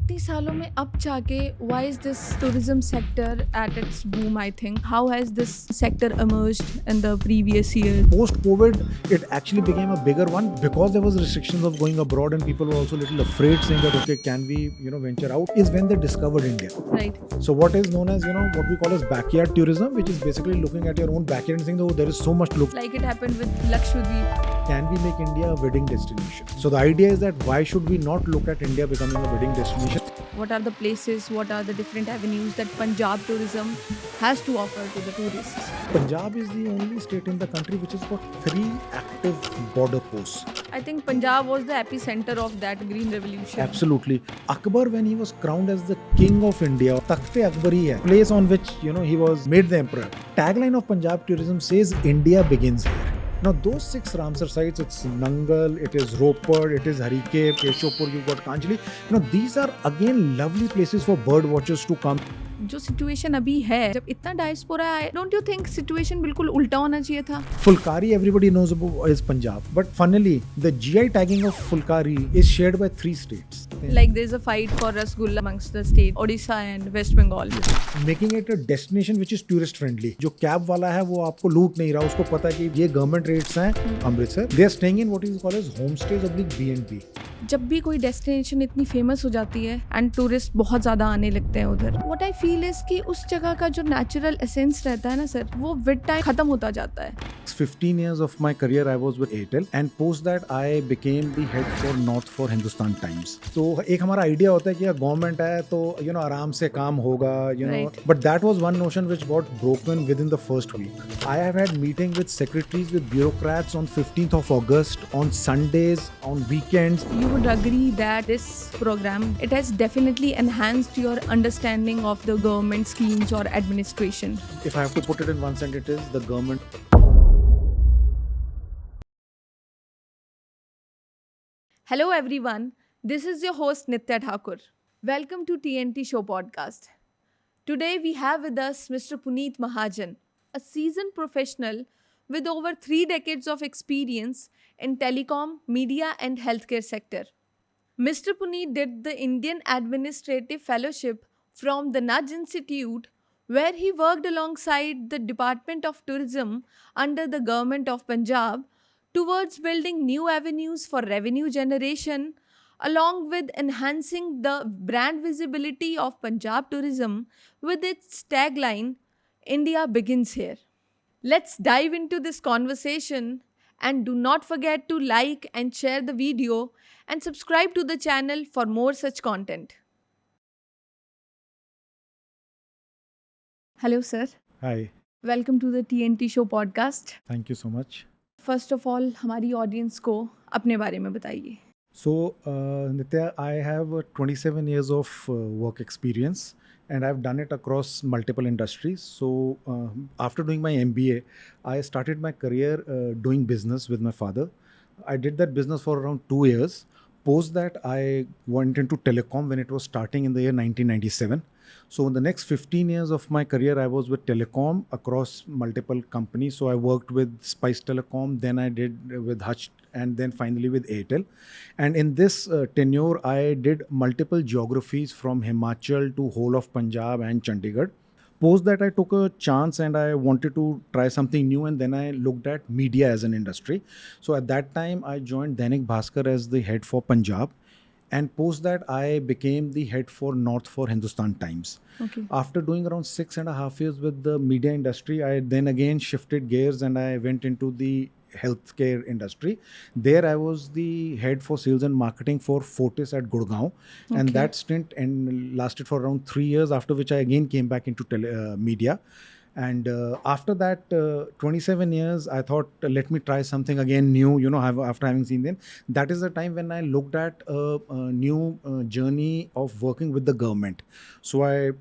इतनी सालों में अब जाके why is this tourism sector at its boom? I think how has this sector emerged in the previous year? Post COVID, it actually became a bigger one because there was restrictions of going abroad and people were also a little afraid, saying that okay, can we venture out, is when they discovered India. Right. So what is known as what we call as backyard tourism, which is basically looking at your own backyard and saying, oh, there is so much to look. Like it happened with Lakshadweep. Can we make India a wedding destination? So the idea is that why should we not look at India becoming a wedding destination? What are the places, what are the different avenues that Punjab tourism has to offer to the tourists? Punjab is the only state in the country which has got 3 active border posts. I think Punjab was the epicenter of that green revolution. Absolutely. Akbar, when he was crowned as the king of India, Takht-e-Akbari hai, place on which he was made the emperor. Tagline of Punjab tourism says India begins here. Now those 6 Ramsar sites, it's Nangal, it is Ropar, it is Harike, Keshopur, you've got Kanjli. These are again lovely places for bird watchers to come. जो situation अभी है, जब इतना diaspora है, don't you think situation बिल्कुल उल्टा होना चाहिए था? Fulkari everybody knows about is Punjab, but funnily the GI tagging of Fulkari is shared by 3 states. Like there's a fight for Rasgulla amongst the state, Odisha and West Bengal. Making it a destination which is tourist friendly. जो cab वाला है वो आपको लूट नहीं रहा, उसको पता है कि ये गवर्नमेंट रेट्स हैं Amritsar. They are staying in what is called as homestays of the B&B. जब भी कोई डेस्टिनेशन इतनी फेमस हो जाती है एंड टूरिस्ट बहुत ज़्यादा आने लगते हैं उधर, व्हाट आई फील इज कि उस जगह का जो नेचुरल एसेंस रहता है ना सर, वो विद टाइम खत्म होता जाता है. 15 years of my career I was with Airtel and post that I became the head for North for Hindustan Times. तो एक हमारा आइडिया होता है कि गवर्नमेंट है तो आराम से काम होगा, Right. But that was one notion which got broken within the first week. I have had meeting with secretaries, with bureaucrats on 15th of August, on Sundays, on weekends. You would agree that this program, it has definitely enhanced your understanding of the government schemes or administration. If I have to put it in one sentence, it is the government. Hello everyone, this is your host Nitya Thakur. Welcome to TNT Show Podcast. Today we have with us Mr. Puneet Mahajan, a seasoned professional with over 3 decades of experience in telecom, media and healthcare sector. Mr. Puneet did the Indian Administrative Fellowship from the Nudge Institute, where he worked alongside the Department of Tourism under the Government of Punjab towards building new avenues for revenue generation, along with enhancing the brand visibility of Punjab tourism with its tagline, India begins here. Let's dive into this conversation, and do not forget to like and share the video and subscribe to the channel for more such content. Hello sir. Hi. Welcome to the TNT Show Podcast. Thank you so much. First of all हमारी audience को अपने बारे में बताइए. So, Nitya, I have 27 years of work experience and I've done it across multiple industries. So, after doing my MBA, I started my career doing business with my father. I did that business for around 2 years. Post that, I went into telecom when it was starting in the year 1997. So in the next 15 years of my career, I was with telecom across multiple companies. So I worked with Spice Telecom, then I did with Hutch, and then finally with Airtel. And in this tenure, I did multiple geographies from Himachal to whole of Punjab and Chandigarh. Post that, I took a chance and I wanted to try something new, and then I looked at media as an industry. So at that time, I joined Dainik Bhaskar as the head for Punjab. And post that, I became the head for North for Hindustan Times. Okay. After doing around 6.5 years with the media industry, I then again shifted gears and I went into the healthcare industry. There I was the head for sales and marketing for Fortis at Gurgaon. Okay. And that stint lasted for around 3 years, after which I again came back into media. And after that 27 years, I thought, let me try something again new, after having seen them. That is the time when I looked at a new journey of working with the government. So I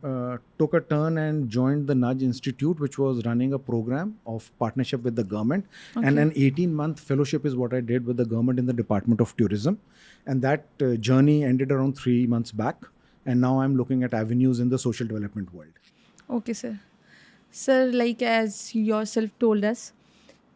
took a turn and joined the Nudge Institute, which was running a program of partnership with the government. Okay. And an 18-month fellowship is what I did with the government in the Department of Tourism. And that journey ended around 3 months back. And now I'm looking at avenues in the social development world. Okay, sir. Sir, like as you yourself told us,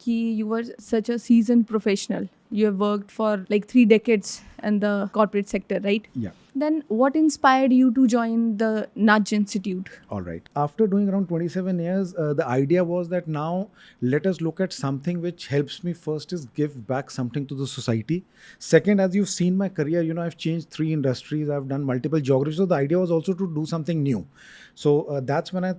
कि you were such a seasoned professional. You have worked for like 3 decades in the corporate sector, right? Yeah. Then, what inspired you to join the Nudge Institute? All right. After doing around 27 years, the idea was that now let us look at something which helps me first is give back something to the society. Second, as you've seen my career, I've changed three industries, I've done multiple geographies. So the idea was also to do something new. So that's when I,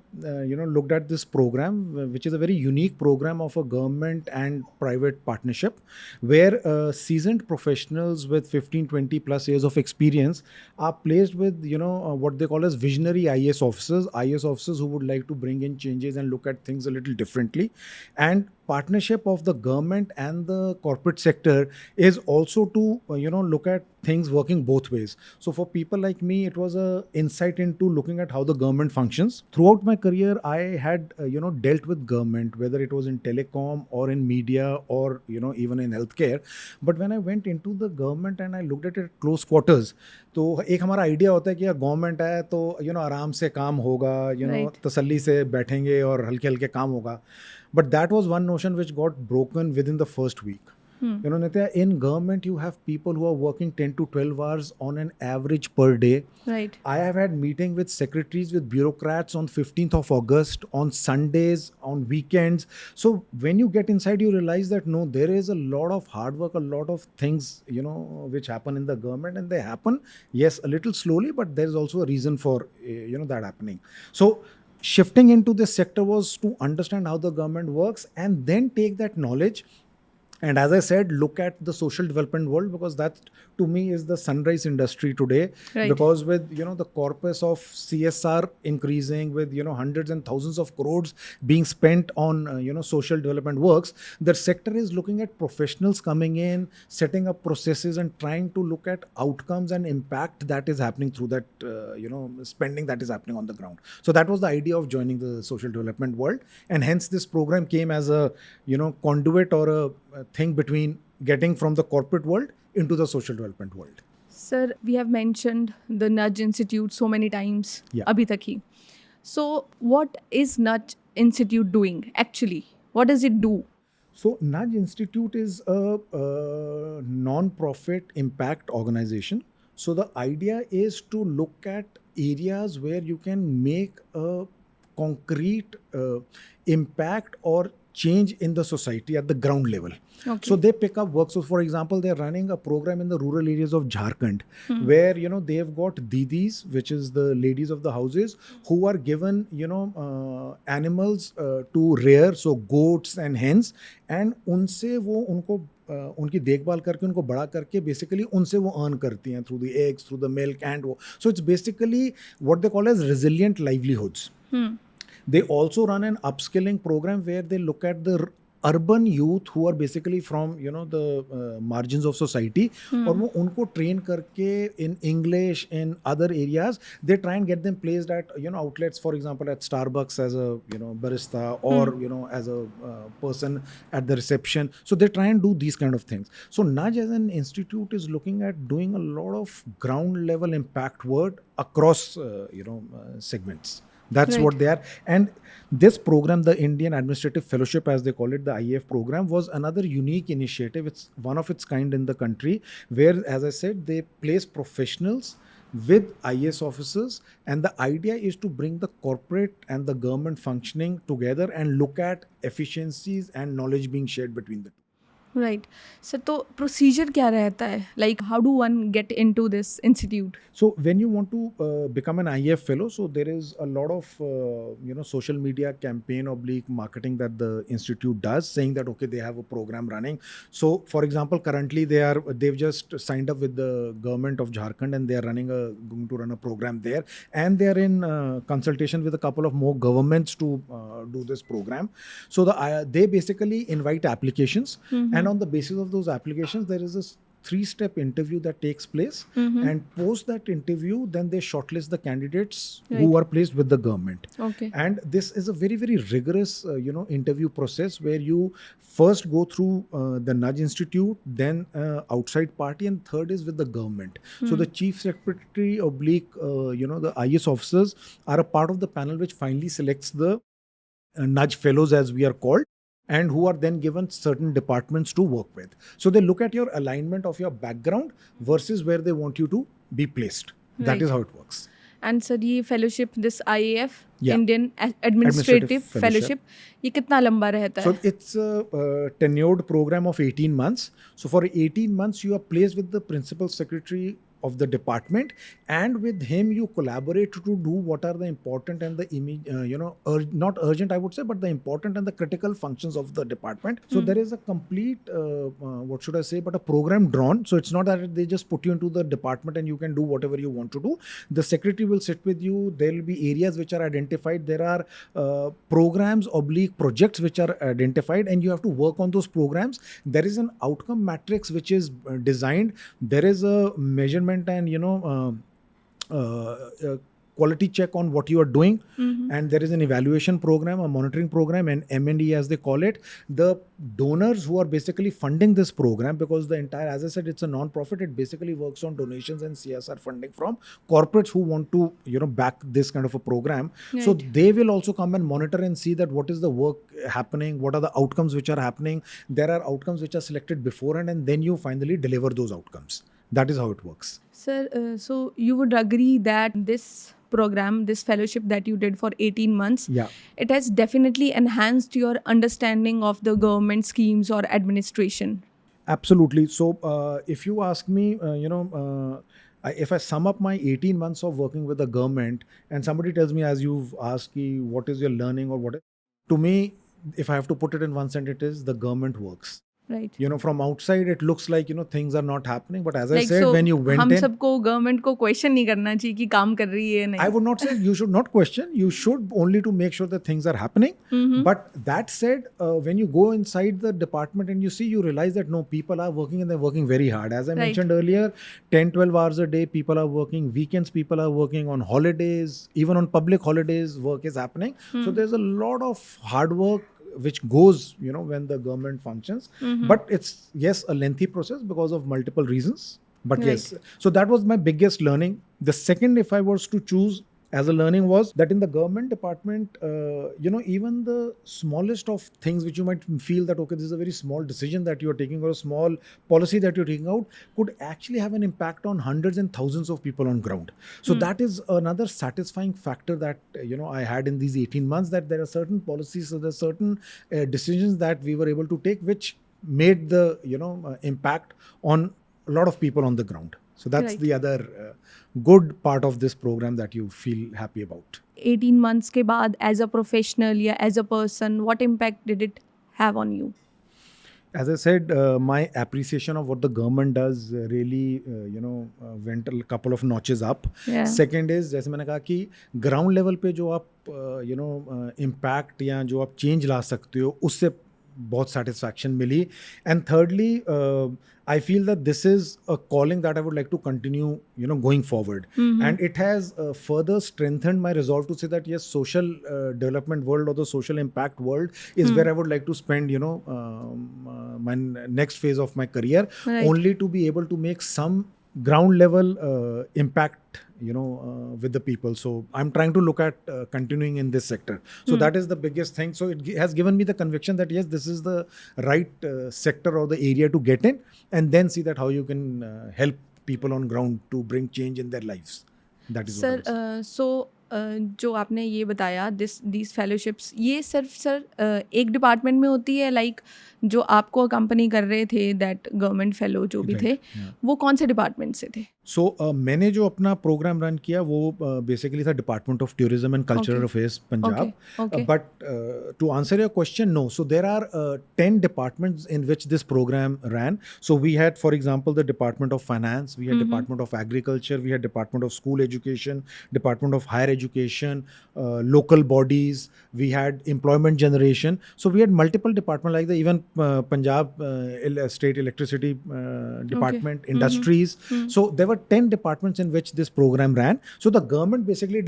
looked at this program, which is a very unique program of a government and private partnership, where seasoned professionals with 15, 20 plus years of experience are placed with, what they call as visionary IAS officers who would like to bring in changes and look at things a little differently. And partnership of the government and the corporate sector is also to look at things working both ways. So for people like me, it was a insight into looking at how the government functions. Throughout my career, I had dealt with government, whether it was in telecom or in media or even in healthcare. But when I went into the government and I looked at it at close quarters, तो एक हमारा idea होता है कि यार government है तो आराम से काम होगा, Right. तसल्ली से बैठेंगे और हल्के हल्के काम होगा. But that was one notion which got broken within the first week. Nitya, in government, you have people who are working 10 to 12 hours on an average per day. Right. I have had meeting with secretaries, with bureaucrats on 15th of August, on Sundays, on weekends. So when you get inside, you realize that no, there is a lot of hard work, a lot of things, which happen in the government, and they happen, yes, a little slowly, but there is also a reason for, that happening. So shifting into this sector was to understand how the government works and then take that knowledge. And as I said, look at the social development world, because that to me is the sunrise industry today. Right. Because with the corpus of CSR increasing, with hundreds and thousands of crores being spent on social development works, the sector is looking at professionals coming in, setting up processes, and trying to look at outcomes and impact that is happening through that spending that is happening on the ground. So that was the idea of joining the social development world, and hence this program came as a conduit or a thing between getting from the corporate world into the social development world. Sir, we have mentioned the Nudge Institute so many times. Yeah. Abhi tak hi. So, what is Nudge Institute doing actually? What does it do? So Nudge Institute is a non-profit impact organization. So the idea is to look at areas where you can make a concrete impact or change in the society at the ground level. Okay. So they pick up work. So for example, they're running a program in the rural areas of Jharkhand, where they've got didis, which is the ladies of the houses, who are given animals to rear, so goats and hens, and उनसे वो उनको उनकी देखभाल करके उनको बड़ा करके basically उनसे वो अर्न करती हैं through the eggs, through the milk and वो. So it's basically what they call as resilient livelihoods. They also run an upskilling program where they look at the urban youth who are basically from the margins of society, और वो उनको train करके in English in other areas. They try and get them placed at outlets, for example at Starbucks as a barista, or as a person at the reception. So they try and do these kind of things. So Nudge as an institute is looking at doing a lot of ground level impact work across segments. That's Right. what they are. And this program, the Indian Administrative Fellowship, as they call it, the IAF program, was another unique initiative. It's one of its kind in the country, where, as I said, they place professionals with IAS officers. And the idea is to bring the corporate and the government functioning together and look at efficiencies and knowledge being shared between the two. Right. So, तो procedure क्या रहता है? Like, how do one get into this institute? So when you want to become an IAF fellow, so there is a lot of social media campaign oblique marketing that the institute does, saying that okay, they have a program running. So for example, currently they've just signed up with the government of Jharkhand, and they are going to run a program there, and they are in consultation with a couple of more governments to do this program. So they basically invite applications, and on the basis of those applications, there is a 3-step interview that takes place, and post that interview, then they shortlist the candidates who Right. are placed with the government. Okay. And this is a very, very rigorous interview process, where you first go through the Nudge Institute, then outside party, and third is with the government. So the chief secretary oblique the IAS officers are a part of the panel which finally selects the Nudge fellows, as we are called, and who are then given certain departments to work with. So they look at your alignment of your background versus where they want you to be placed. That is Right. how it works. And sir ये fellowship this IAF Yeah, Indian administrative administrative fellowship. Fellowship ये कितना लंबा रहता So है? it's a tenured program of 18 months. So for 18 months, you are placed with the principal secretary of the department, and with him you collaborate to do what are the important and the not urgent, I would say, but the important and the critical functions of the department. So there is a complete what should I say, but a program drawn. So it's not that they just put you into the department and you can do whatever you want to do. The secretary will sit with you. There will be areas which are identified. There are programs oblique projects which are identified, and you have to work on those programs. There is an outcome matrix which is designed. There is a measurement and quality check on what you are doing. And there is an evaluation program, a monitoring program, and M&E as they call it. The donors who are basically funding this program, because the entire, as I said, it's a non-profit, it basically works on donations and CSR funding from corporates who want to back this kind of a program. So Right. they will also come and monitor and see that what is the work happening, what are the outcomes which are happening. There are outcomes which are selected beforehand, and then you finally deliver those outcomes. That is how it works. Sir, so you would agree that this program, this fellowship that you did for 18 months, Yeah. it has definitely enhanced your understanding of the government schemes or administration. Absolutely. So, if you ask me, if I sum up my 18 months of working with the government, and somebody tells me, as you've asked, what is your learning or what, to me, if I have to put it in one sentence, it is the government works. Right. From outside, it looks like, things are not happening. But as I Like, said, so when you went हम in, सबको government को question नहीं करना चाहिए कि काम कर रही है या I नहीं. would not say you should not question. You should only to make sure that things are happening. But that said, when you go inside the department and you see, you realize that no, people are working and they're working very hard. As I Right. mentioned earlier, 10, 12 hours a day, people are working. Weekends, people are working. On holidays, even on public holidays, work is happening. So there's a lot of hard work which goes, when the government functions. But it's, yes, a lengthy process because of multiple reasons. But Right. yes, so that was my biggest learning. The second, if I was to choose as a learning, was that in the government department, even the smallest of things which you might feel that, okay, this is a very small decision that you're taking or a small policy that you're taking out, could actually have an impact on hundreds and thousands of people on ground. So that is another satisfying factor that, I had in these 18 months, that there are certain policies, so there are certain decisions that we were able to take, which made the, impact on a lot of people on the ground. So that's Right. the other good part of this program that you feel happy about. 18 months के बाद as a professional या as a person, what impact did it have on you? As I said, my appreciation of what the government does really, went a couple of notches up. Yeah. Second is, जैसे मैंने कहा कि ground level पे जो आप, impact या जो आप change ला सकते हो, उससे बहुत satisfaction मिली. And thirdly, I feel that this is a calling that I would like to continue, going forward. And it has further strengthened my resolve to say that yes, social development world or the social impact world is where I would like to spend, my next phase of my career, Right. only to be able to make some ground level impact, with the people. So I'm trying to look at continuing in this sector. So that is the biggest thing. So it has given me the conviction that yes, this is the right sector or the area to get in, and then see that how you can help people on ground to bring change in their lives. That is what I sir would say. सो जो आपने ये बताया these fellowships, ये सिर्फ sir एक department में होती है, लाइक जो आपको कंपनी कर रहे थे, दैट गवर्नमेंट फेलो जो भी Right, थे, yeah. वो कौन से डिपार्टमेंट से थे? सो मैंने जो अपना प्रोग्राम रन किया वो बेसिकली था department of tourism and cultural Okay. Affairs Punjab. Okay. But to answer your question, no. So there are 10 departments in which this program ran. So we had, for example, the Department of Finance, we had Department of Agriculture, we had Department of School Education, Department of Higher Education, local bodies, we had employment generation. So we had multiple departments like the even Punjab State Electricity Department, industries. So there were 10 departments in which this program ran. So the government basically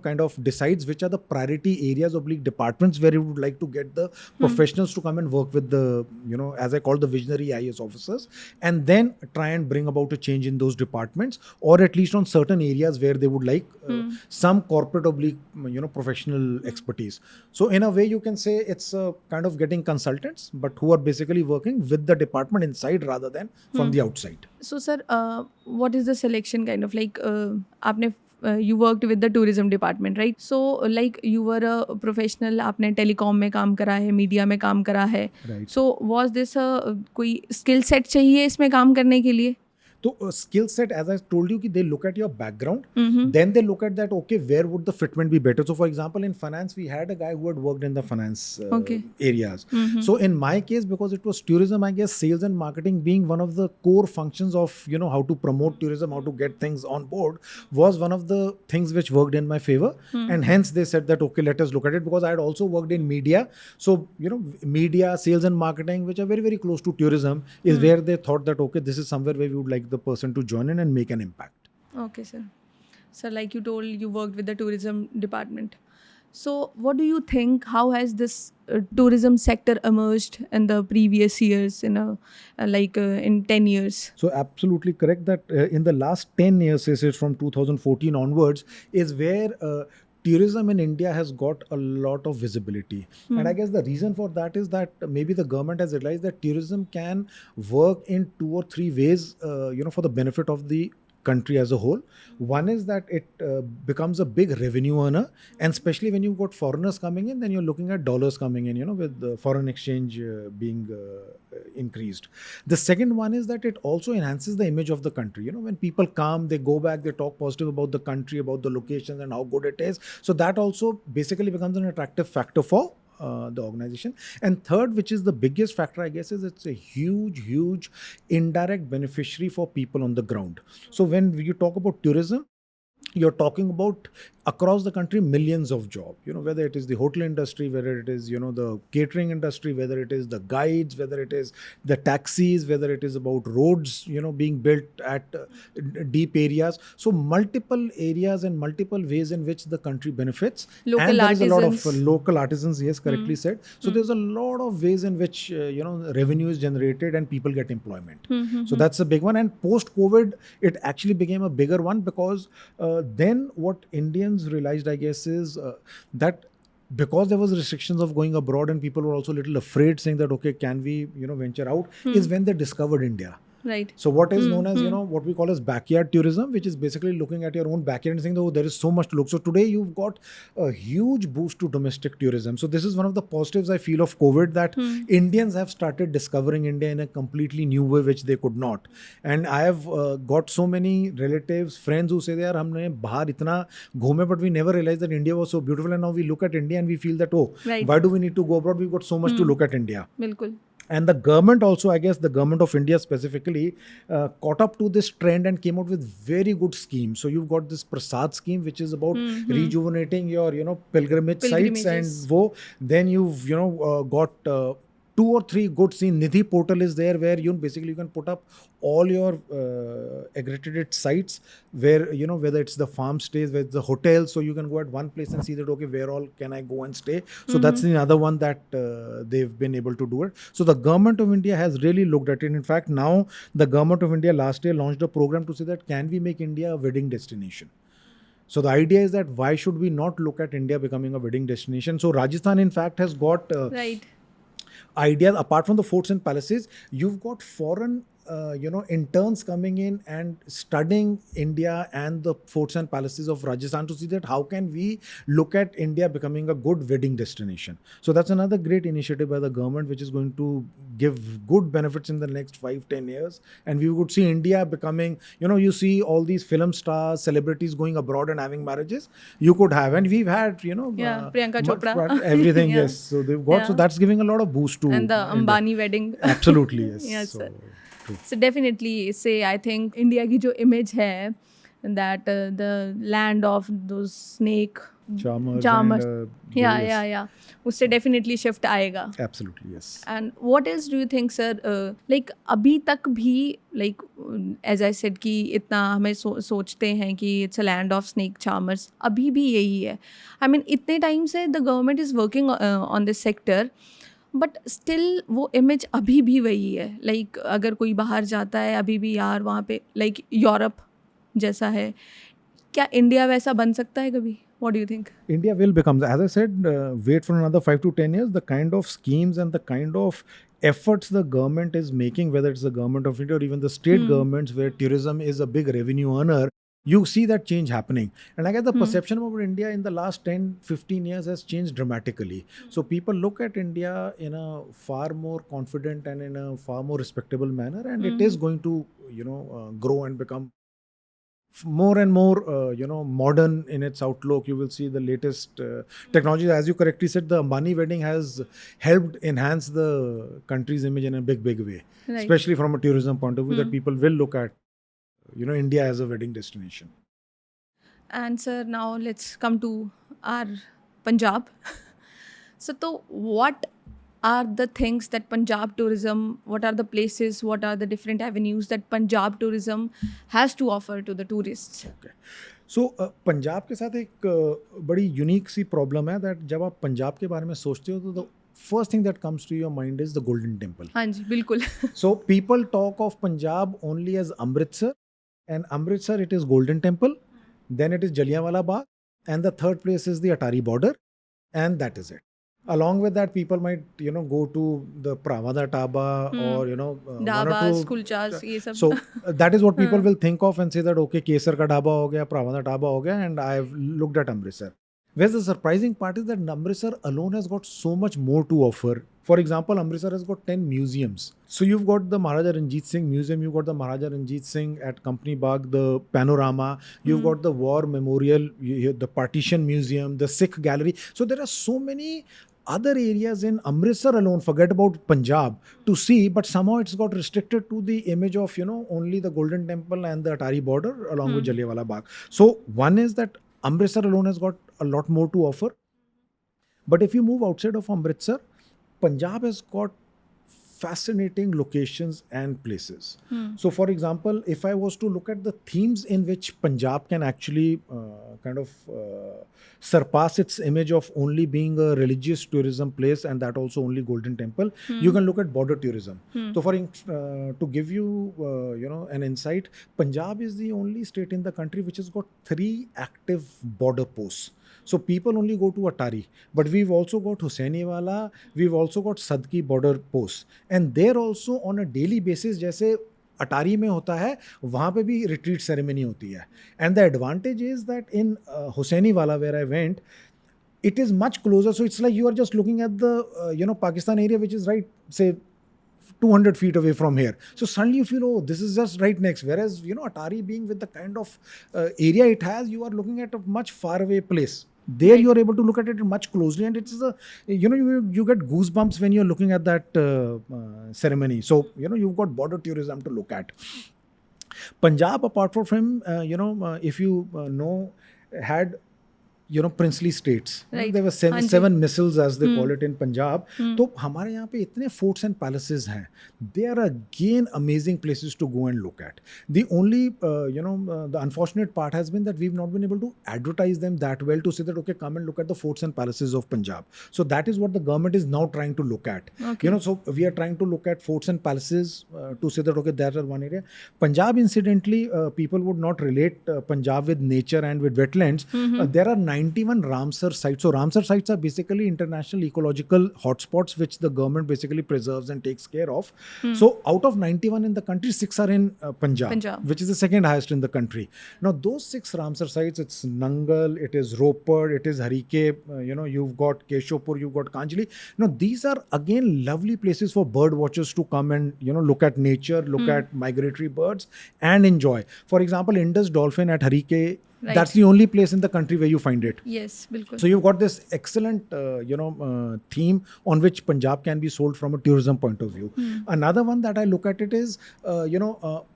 kind of decides which are the priority areas oblique departments where you would like to get the professionals to come and work with the, as I call the visionary IAS officers, and then try and bring about a change in those departments, or at least on certain areas where they would like some corporate oblique, professional expertise. So in a way you can say it's kind of getting consulted consultants, but who are basically working with the department inside rather than from the outside. So, sir, what is the selection kind of like? आपने you worked with the tourism department, right? So, like you were a professional, आपने telecom में काम करा है, media में काम करा है. Right. So, was this a कोई skill set चाहिए इसमें काम करने के लिए? So skill set, as I told you, they look at your background, Mm-hmm. then they look at that, okay, where would the fitment be better? So for example, in finance, we had a guy who had worked in the finance Okay. areas. Mm-hmm. So in my case, because it was tourism, I guess sales and marketing being one of the core functions of, you know, how to promote tourism, how to get things on board, was one of the things which worked in my favor. And hence they said that, okay, let us look at it, because I had also worked in media. So, you know, media, sales and marketing, which are very, very close to tourism, is where they thought that, okay, this is somewhere where we would like the person to join in and make an impact. Okay, sir. So, like you told, you worked with the tourism department. So, what do you think? How has this tourism sector emerged in the previous years? In 10 years. So absolutely correct that in the last 10 years, say from 2014 onwards, is where tourism in India has got a lot of visibility. And I guess the reason for that is that maybe the government has realized that tourism can work in 2 or 3 ways, for the benefit of the country as a whole. One is that it becomes a big revenue earner, and especially when you've got foreigners coming in, then you're looking at dollars coming in, with the foreign exchange being increased. The second one is that it also enhances the image of the country. When people come, they go back, they talk positive about the country, about the locations and how good it is. So that also basically becomes an attractive factor for the organization. And third, which is the biggest factor, I guess, is it's a huge indirect beneficiary for people on the ground. So when you talk about tourism, you're talking about across the country millions of jobs, whether it is the hotel industry, whether it is, the catering industry, whether it is the guides, whether it is the taxis, whether it is about roads, being built at deep areas. So multiple areas and multiple ways in which the country benefits. Local and there artisans. is a lot of local artisans, yes, correctly said. So there's a lot of ways in which, revenue is generated and people get employment. So that's a big one. And post-COVID, it actually became a bigger one, because then what Indians realized, I guess, is that because there was restrictions of going abroad and people were also a little afraid, saying that, okay, can we, venture out, is when they discovered India. Right. So what is known as, what we call as backyard tourism, which is basically looking at your own backyard and saying, oh, there is so much to look. So today you've got a huge boost to domestic tourism. So this is one of the positives I feel of COVID, that Indians have started discovering India in a completely new way, which they could not. And I have got so many relatives, friends who say, yaar, humne bahar itna ghume, but we never realized that India was so beautiful. And now we look at India and we feel that, oh, Right. why do we need to go abroad? We've got so much to look at India. Bilkul. And the government also, I guess the government of India specifically, caught up to this trend and came out with very good schemes. So you've got this Prasad scheme, which is about rejuvenating your, pilgrimage sites. And then you've, got 2 or 3 good scenes. Nidhi portal is there, where basically you can put up all your accredited sites, where, whether it's the farm stays, whether it's the hotels, so you can go at one place and see that, okay, where all can I go and stay. So that's the other one that they've been able to do it. So the government of India has really looked at it. In fact, now the government of India last year launched a program to say that, can we make India a wedding destination? So the idea is that why should we not look at India becoming a wedding destination? So Rajasthan, in fact, has got Right. ideas. Apart from the forts and palaces, you've got foreign interns coming in and studying India and the forts and palaces of Rajasthan, to see that how can we look at India becoming a good wedding destination. So that's another great initiative by the government, which is going to give good benefits in the next 5-10 years. And we would see India becoming, you see all these film stars, celebrities going abroad and having marriages. You could have, and we've had, Priyanka Chopra. everything. Yeah. Yes. So they've got, so that's giving a lot of boost to And the Ambani wedding. Absolutely, yes. Yes, so, sir. So definitely say, I think India की जो image है, that the land of those snake charmers charmers. and Yeah. उससे definitely shift आएगा. Absolutely, yes. And what else do you think, sir? Like अभी तक भी, like as I said कि इतना हमें सोचते हैं कि it's a land of snake charmers, अभी भी यही है. I mean इतने time से the government is working on this sector. But still वो इमेज अभी भी वही है. लाइक अगर कोई बाहर जाता है अभी भी, यार वहाँ पे लाइक यूरोप जैसा है. क्या इंडिया वैसा बन सकता है कभी? What do you think? India will become, as I said, wait for another 5 to 10 years. The kind of schemes and the kind of efforts the government is making, whether it's the government of India or even the state governments, where tourism is a big revenue earner, you see that change happening. And I guess the perception about India in the last 10, 15 years has changed dramatically. So people look at India in a far more confident and in a far more respectable manner, and it is going to, grow and become more and more modern in its outlook. You will see the latest technology. As you correctly said, the Ambani wedding has helped enhance the country's image in a big way, Right. especially from a tourism point of view, that people will look at India as a wedding destination. And sir, now let's come to our Punjab. So, what are the things that Punjab tourism, what are the places, what are the different avenues that Punjab tourism has to offer to the tourists? Okay. सो पंजाब के साथ एक बड़ी unique सी problem है, that जब आप पंजाब के बारे में सोचते हो तो the first thing that comes to your mind is the Golden Temple. हाँ जी, बिल्कुल. So people talk of Punjab only as Amritsar, and Amritsar it is Golden Temple, then it is Jallianwala Bagh, and the third place is the Atari border, and that is it. Along with that, people might go to the Pravada Taba or one or Dabas, two. kulchas, ये सब. So that is what people will think of and say that okay, Kesar ka dhaba ho gaya, Pravada Taba ho gaya, and I've looked at Amritsar. Whereas the surprising part is that Amritsar alone has got so much more to offer. For example, Amritsar has got 10 museums. So you've got the Maharaja Ranjit Singh Museum, you've got the Maharaja Ranjit Singh at Company Bagh, the Panorama, you've got the War Memorial, the Partition Museum, the Sikh Gallery. So there are so many other areas in Amritsar alone, forget about Punjab, to see, but somehow it's got restricted to the image of, only the Golden Temple and the Atari border along with Jallianwala Bagh. So one is that Amritsar alone has got a lot more to offer. But if you move outside of Amritsar, Punjab has got fascinating locations and places. So for example, if I was to look at the themes in which Punjab can actually surpass its image of only being a religious tourism place, and that also only Golden Temple, you can look at border tourism. So to give you an insight, Punjab is the only state in the country which has got 3 active border posts. So people only go to Atari, but we've also got Hussainiwala, we've also got Sadki border posts, and there also on a daily basis, जैसे अटारी में होता है, वहाँ पे भी retreat ceremony होती है. And the advantage is that in Hussainiwala, where I went, it is much closer. So it's like you are just looking at the Pakistan area, which is right, say 200 feet away from here. So suddenly you feel, oh, this is just right next. Whereas Atari being with the kind of area it has, you are looking at a much far away place. There you are able to look at it much closely, and it's you get goosebumps when you're looking at that ceremony. So you've got border tourism to look at. Punjab, apart from if you know, had princely states. Right. There were seven missals, as they call it in Punjab. तो हमारे यहाँ पे इतने forts and palaces हैं. They are again amazing places to go and look at. The only the unfortunate part has been that we've not been able to advertise them that well to say that okay, come and look at the forts and palaces of Punjab. So that is what the government is now trying to look at. Okay. So we are trying to look at forts and palaces to say that okay, that is one area. Punjab, incidentally, people would not relate Punjab with nature and with wetlands. There are 91 Ramsar sites. So Ramsar sites are basically international ecological hotspots which the government basically preserves and takes care of. So out of 91 in the country, 6 are in Punjab, which is the second highest in the country. Now those 6 Ramsar sites, it's Nangal, it is Ropar, it is Harike, you've got Keshopur, you've got Kanjli. Now these are again lovely places for bird watchers to come and look at nature, look at migratory birds and enjoy. For example, Indus dolphin at Harike, right. That's the only place in the country where you find it. Yes, bilkul. So you've got this excellent, theme on which Punjab can be sold from a tourism point of view. Another one that I look at it is,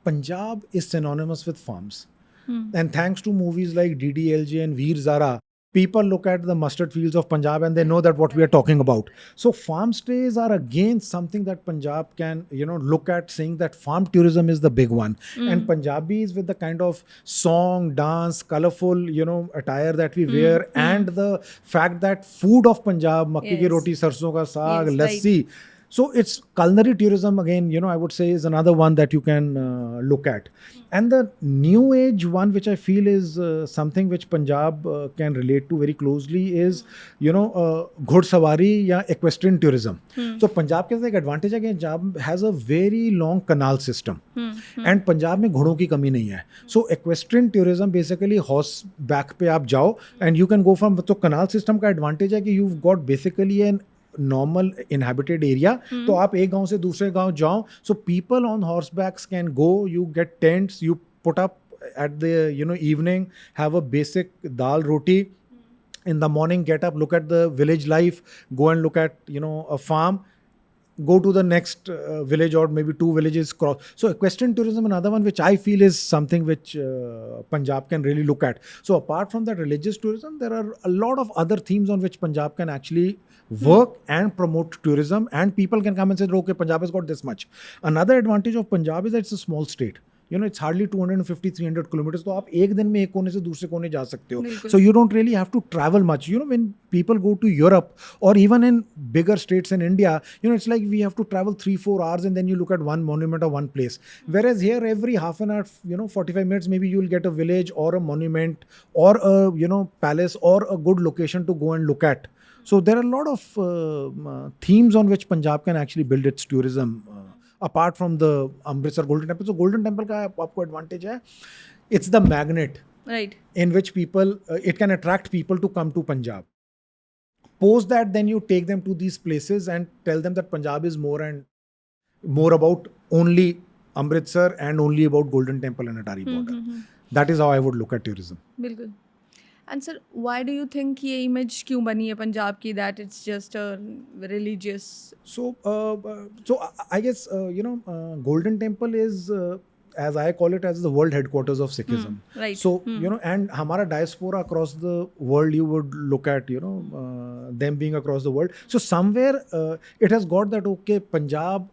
Punjab is synonymous with farms. And thanks to movies like DDLJ and Veer Zara, people look at the mustard fields of Punjab and they know that what we are talking about. So farm stays are again something that Punjab can, look at, saying that farm tourism is the big one. And Punjabis with the kind of song, dance, colorful, attire that we wear, and the fact that food of Punjab, makki ki roti, sarson ka saag, lassi. So it's culinary tourism again, I would say is another one that you can look at. And the new age one, which I feel is something which Punjab can relate to very closely, is घुड़सवारी या equestrian tourism. So Punjab के साथ एक advantage है कि Punjab has a very long canal system, and Punjab में घोड़ों की कमी नहीं है. So equestrian tourism basically horse back पे आप जाओ and you can go from, तो canal system का advantage है कि you've got basically an normal inhabited area. तो आप एक गांव से दूसरे गांव जाओ. So people on horsebacks can go, you get tents, you put up at the evening, have a basic dal roti. In the morning, get up, look at the village life, go and look at a farm, go to the next village or maybe two villages cross. So equestrian tourism, another one which I feel is something which Punjab can really look at. So apart from that religious tourism, there are a lot of other themes on which Punjab can actually work and promote tourism, and people can come and say, okay, Punjab has got this much. Another advantage of Punjab is that it's a small state. It's hardly 250-300 kilometers. तो आप एक दिन में एक कोने से दूसरे कोने जा सकते हो. So you don't really have to travel much. When people go to Europe or even in bigger states in India, it's like we have to travel 3-4 hours and then you look at one monument or one place. Whereas here, every half an hour, 45 minutes, maybe you'll get a village or a monument or a, palace or a good location to go and look at. So there are a lot of themes on which Punjab can actually build its tourism. Apart from the Amritsar Golden Temple. So Golden Temple का आपको advantage है. It's the magnet, right, in which people, it can attract people to come to Punjab. Post that, then you take them to these places and tell them that Punjab is more and more about only Amritsar and only about Golden Temple and Atari border. That is how I would look at tourism. बिल्कुल. And sir, why do you think ये image क्यों बनी है पंजाब की, that it's just a religious? So I guess Golden Temple is, as I call it, as the world headquarters of Sikhism. Right. So and हमारा diaspora across the world, you would look at them being across the world. So somewhere it has got that, okay, Punjab,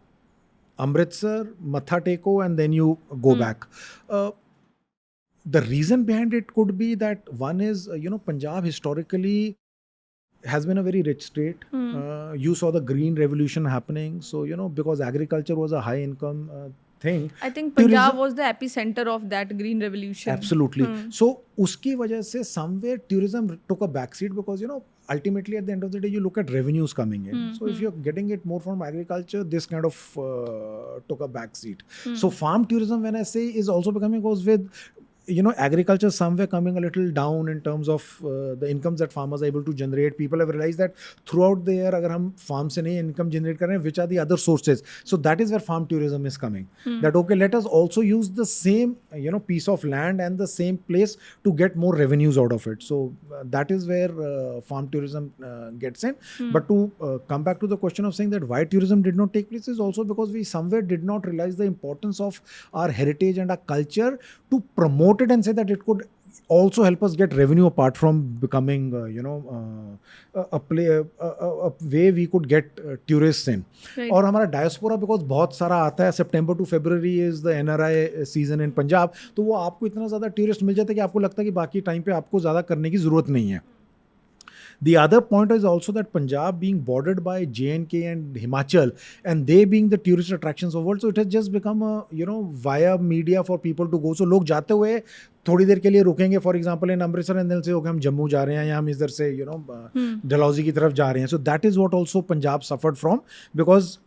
Amritsar, Matha Teko, and then you go back. The reason behind it could be that one is, Punjab historically has been a very rich state. You saw the green revolution happening. So, because agriculture was a high income thing. I think Punjab was the epicenter of that green revolution. Absolutely. So, uski wajah se somewhere tourism took a backseat because, ultimately at the end of the day, you look at revenues coming in. So, if you're getting it more from agriculture, this kind of took a backseat. So, farm tourism, when I say, is also becoming, goes with agriculture somewhere coming a little down in terms of the incomes that farmers are able to generate. People have realized that throughout the year, agar hum farm se nahi income generate kar rahe hain, which are the other sources? So that is where farm tourism is coming. That, okay, let us also use the same, piece of land and the same place to get more revenues out of it. So that is where farm tourism gets in. But to come back to the question of saying that why tourism did not take place is also because we somewhere did not realize the importance of our heritage and our culture to promote it and say that it could also help us get revenue apart from becoming a way we could get tourists in. Right. और हमारा diaspora because बहुत सारा आता है. September to February is the NRI season in Punjab. तो वो आपको इतना ज़्यादा tourist मिल जाता है कि आपको लगता है कि बाकी टाइम पे आपको ज़्यादा करने की ज़रूरत नहीं है. The other point is also that Punjab being bordered by J&K and Himachal, and they being the tourist attractions of the world, so it has just become a via media for people to go. So लोग जाते हुए थोड़ी देर के लिए रुकेंगे, for example in Amritsar, and then से हम जम्मू जा रहे हैं या हम इधर से डलहौजी की तरफ जा रहे हैं. सो that is what also Punjab suffered from because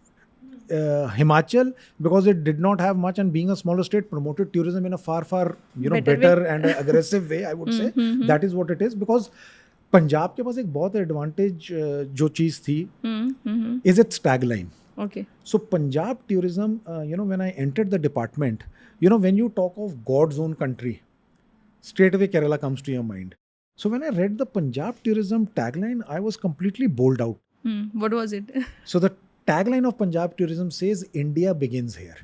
Himachal, because it did not have much and being a smaller state, promoted tourism in a far better and aggressive way, I would say. That is what it is. Because Punjab के पास एक बहुत advantage जो चीज़ थी is its tagline. Okay. So Punjab tourism, when I entered the department, when you talk of God's own country, straight away Kerala comes to your mind. So when I read the Punjab tourism tagline, I was completely bowled out. What was it? So the tagline of Punjab tourism says, India begins here.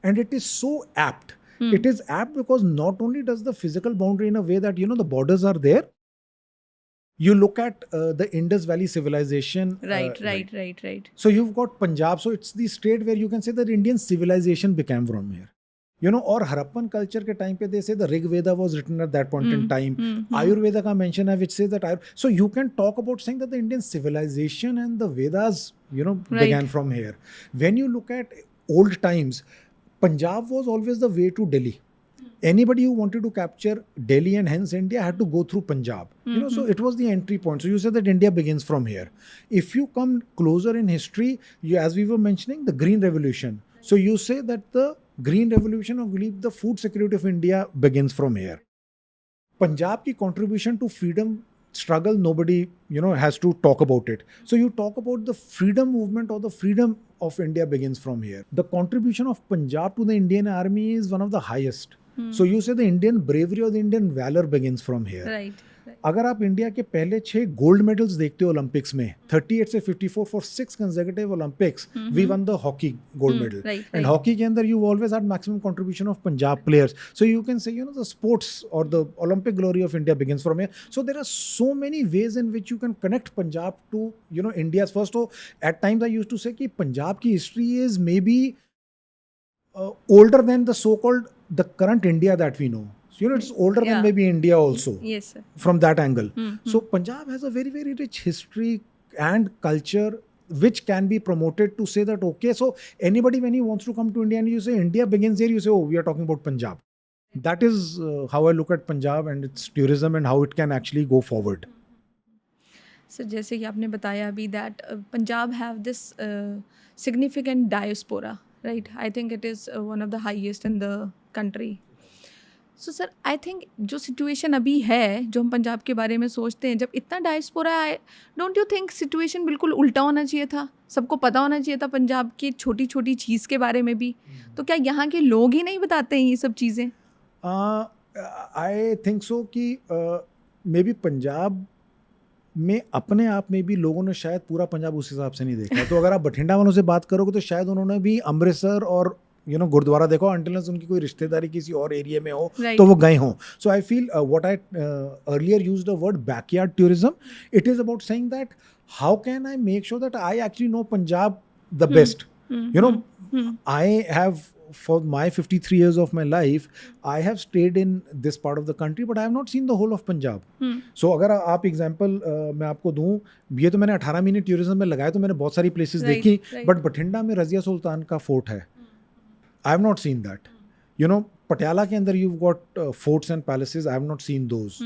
And it is so apt. It is apt because not only does the physical boundary in a way that, the borders are there, you look at the Indus Valley civilization. Right. So you've got Punjab. So it's the state where you can say that Indian civilization became from here. You know, और Harappan culture के time पे they say the Rig Veda was written at that point in time. Ayurveda का mention है which says that so you can talk about saying that the Indian civilization and the Vedas, you know, Right. began from here. When you look at old times, Punjab was always the way to Delhi. Anybody who wanted to capture Delhi and hence India had to go through Punjab. You know, so it was the entry point. So you said that India begins from here. If you come closer in history, you, as we were mentioning, the Green Revolution. So you say that the Green Revolution, or believe the food security of India begins from here. Punjab ki contribution to freedom struggle, nobody, you know, has to talk about it. So you talk about the freedom movement or the freedom of India begins from here. The contribution of Punjab to the Indian army is one of the highest. So you say the Indian bravery or the Indian valor begins from here. Right. अगर आप India के पहले 6 gold medals देखते हो Olympics में 38 से 54 for 6 consecutive Olympics we won the hockey gold medal and hockey के अंदर you always had maximum contribution of Punjab players so you can say you know the sports और the Olympic glory of India begins from here so there are so many ways in which you can connect Punjab to you know India's first हो at times I used to say कि पंजाब की history is may be older than the so-called the current India that we know. So, you know, it's older than maybe India also. Yes, sir. From that angle. So Punjab has a very, very rich history and culture which can be promoted to say that, okay, so anybody when he wants to come to India and you say India begins here, you say, oh, we are talking about Punjab. That is how I look at Punjab and its tourism and how it can actually go forward. So जैसे कि आपने बताया अभी that Punjab have this significant diaspora. Right, I think it is one of the highest in the country. So sir, I think जो situation अभी है जो हम पंजाब के बारे में सोचते हैं जब इतना डायस्पोरा है डोंट यू थिंक सिचुएशन बिल्कुल उल्टा होना चाहिए था सबको पता होना चाहिए था पंजाब की छोटी छोटी चीज़ के बारे में भी तो क्या यहाँ के लोग ही नहीं बताते हैं ये सब चीज़ें आई थिंक सो कि मे बी पंजाब में अपने आप में भी लोगों ने शायद पूरा पंजाब उस हिसाब से नहीं देखा तो अगर आप बठिंडा वालों से बात करोगे तो शायद उन्होंने भी अमृतसर और यू नो गुरुद्वारा देखो अंटिल उनकी कोई रिश्तेदारी किसी और एरिया में हो तो वो गए हों so I feel what I earlier used the word backyard tourism it is about saying that how can I make sure that I actually know Punjab the best you know I have for my 53 years of my life I have stayed in this part of the country but I have not seen the whole of Punjab so अगर आप example मैं आपको दूं ये तो मैंने 18 महीने tourism में लगाए तो मैंने बहुत सारी प्लेसेस देखी बट बठिंडा में रजिया सुल्तान का फोर्ट है I have not seen that you know Patiala के अंदर you've got forts and palaces I have not seen those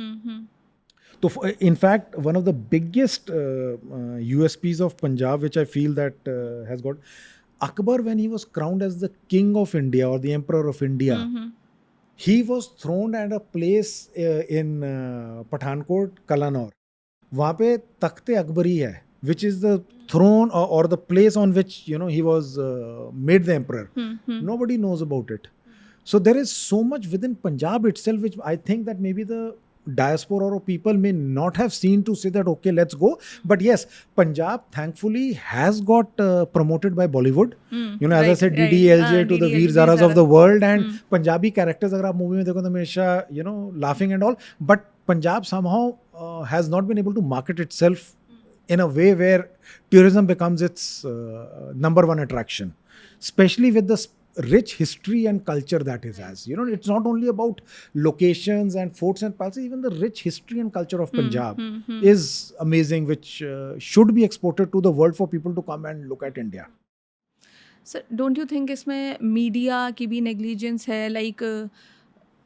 So, in fact, one of the biggest USPs of Punjab, which I feel that has got Akbar, when he was crowned as the king of India or the emperor of India, he was throned at a place in Pathankot, Kalanaur. वहाँ पे तख्ते अकबरी है, which is the throne or the place on which you know he was made the emperor. Nobody knows about it. So there is so much within Punjab itself, which I think that maybe the diaspora or people may not have seen to say that okay let's go but yes Punjab thankfully has got promoted by Bollywood you know as I said DDLJ to the Veer Zaras of the world and Punjabi characters agar aap movie mein dekho to hamesha you know laughing and all but Punjab somehow has not been able to market itself in a way where tourism becomes its number one attraction especially with the rich history and culture that it has you know it's not only about locations and forts and palaces even the rich history and culture of Punjab is amazing which should be exported to the world for people to come and look at India sir don't you think इसमें media की भी negligence है like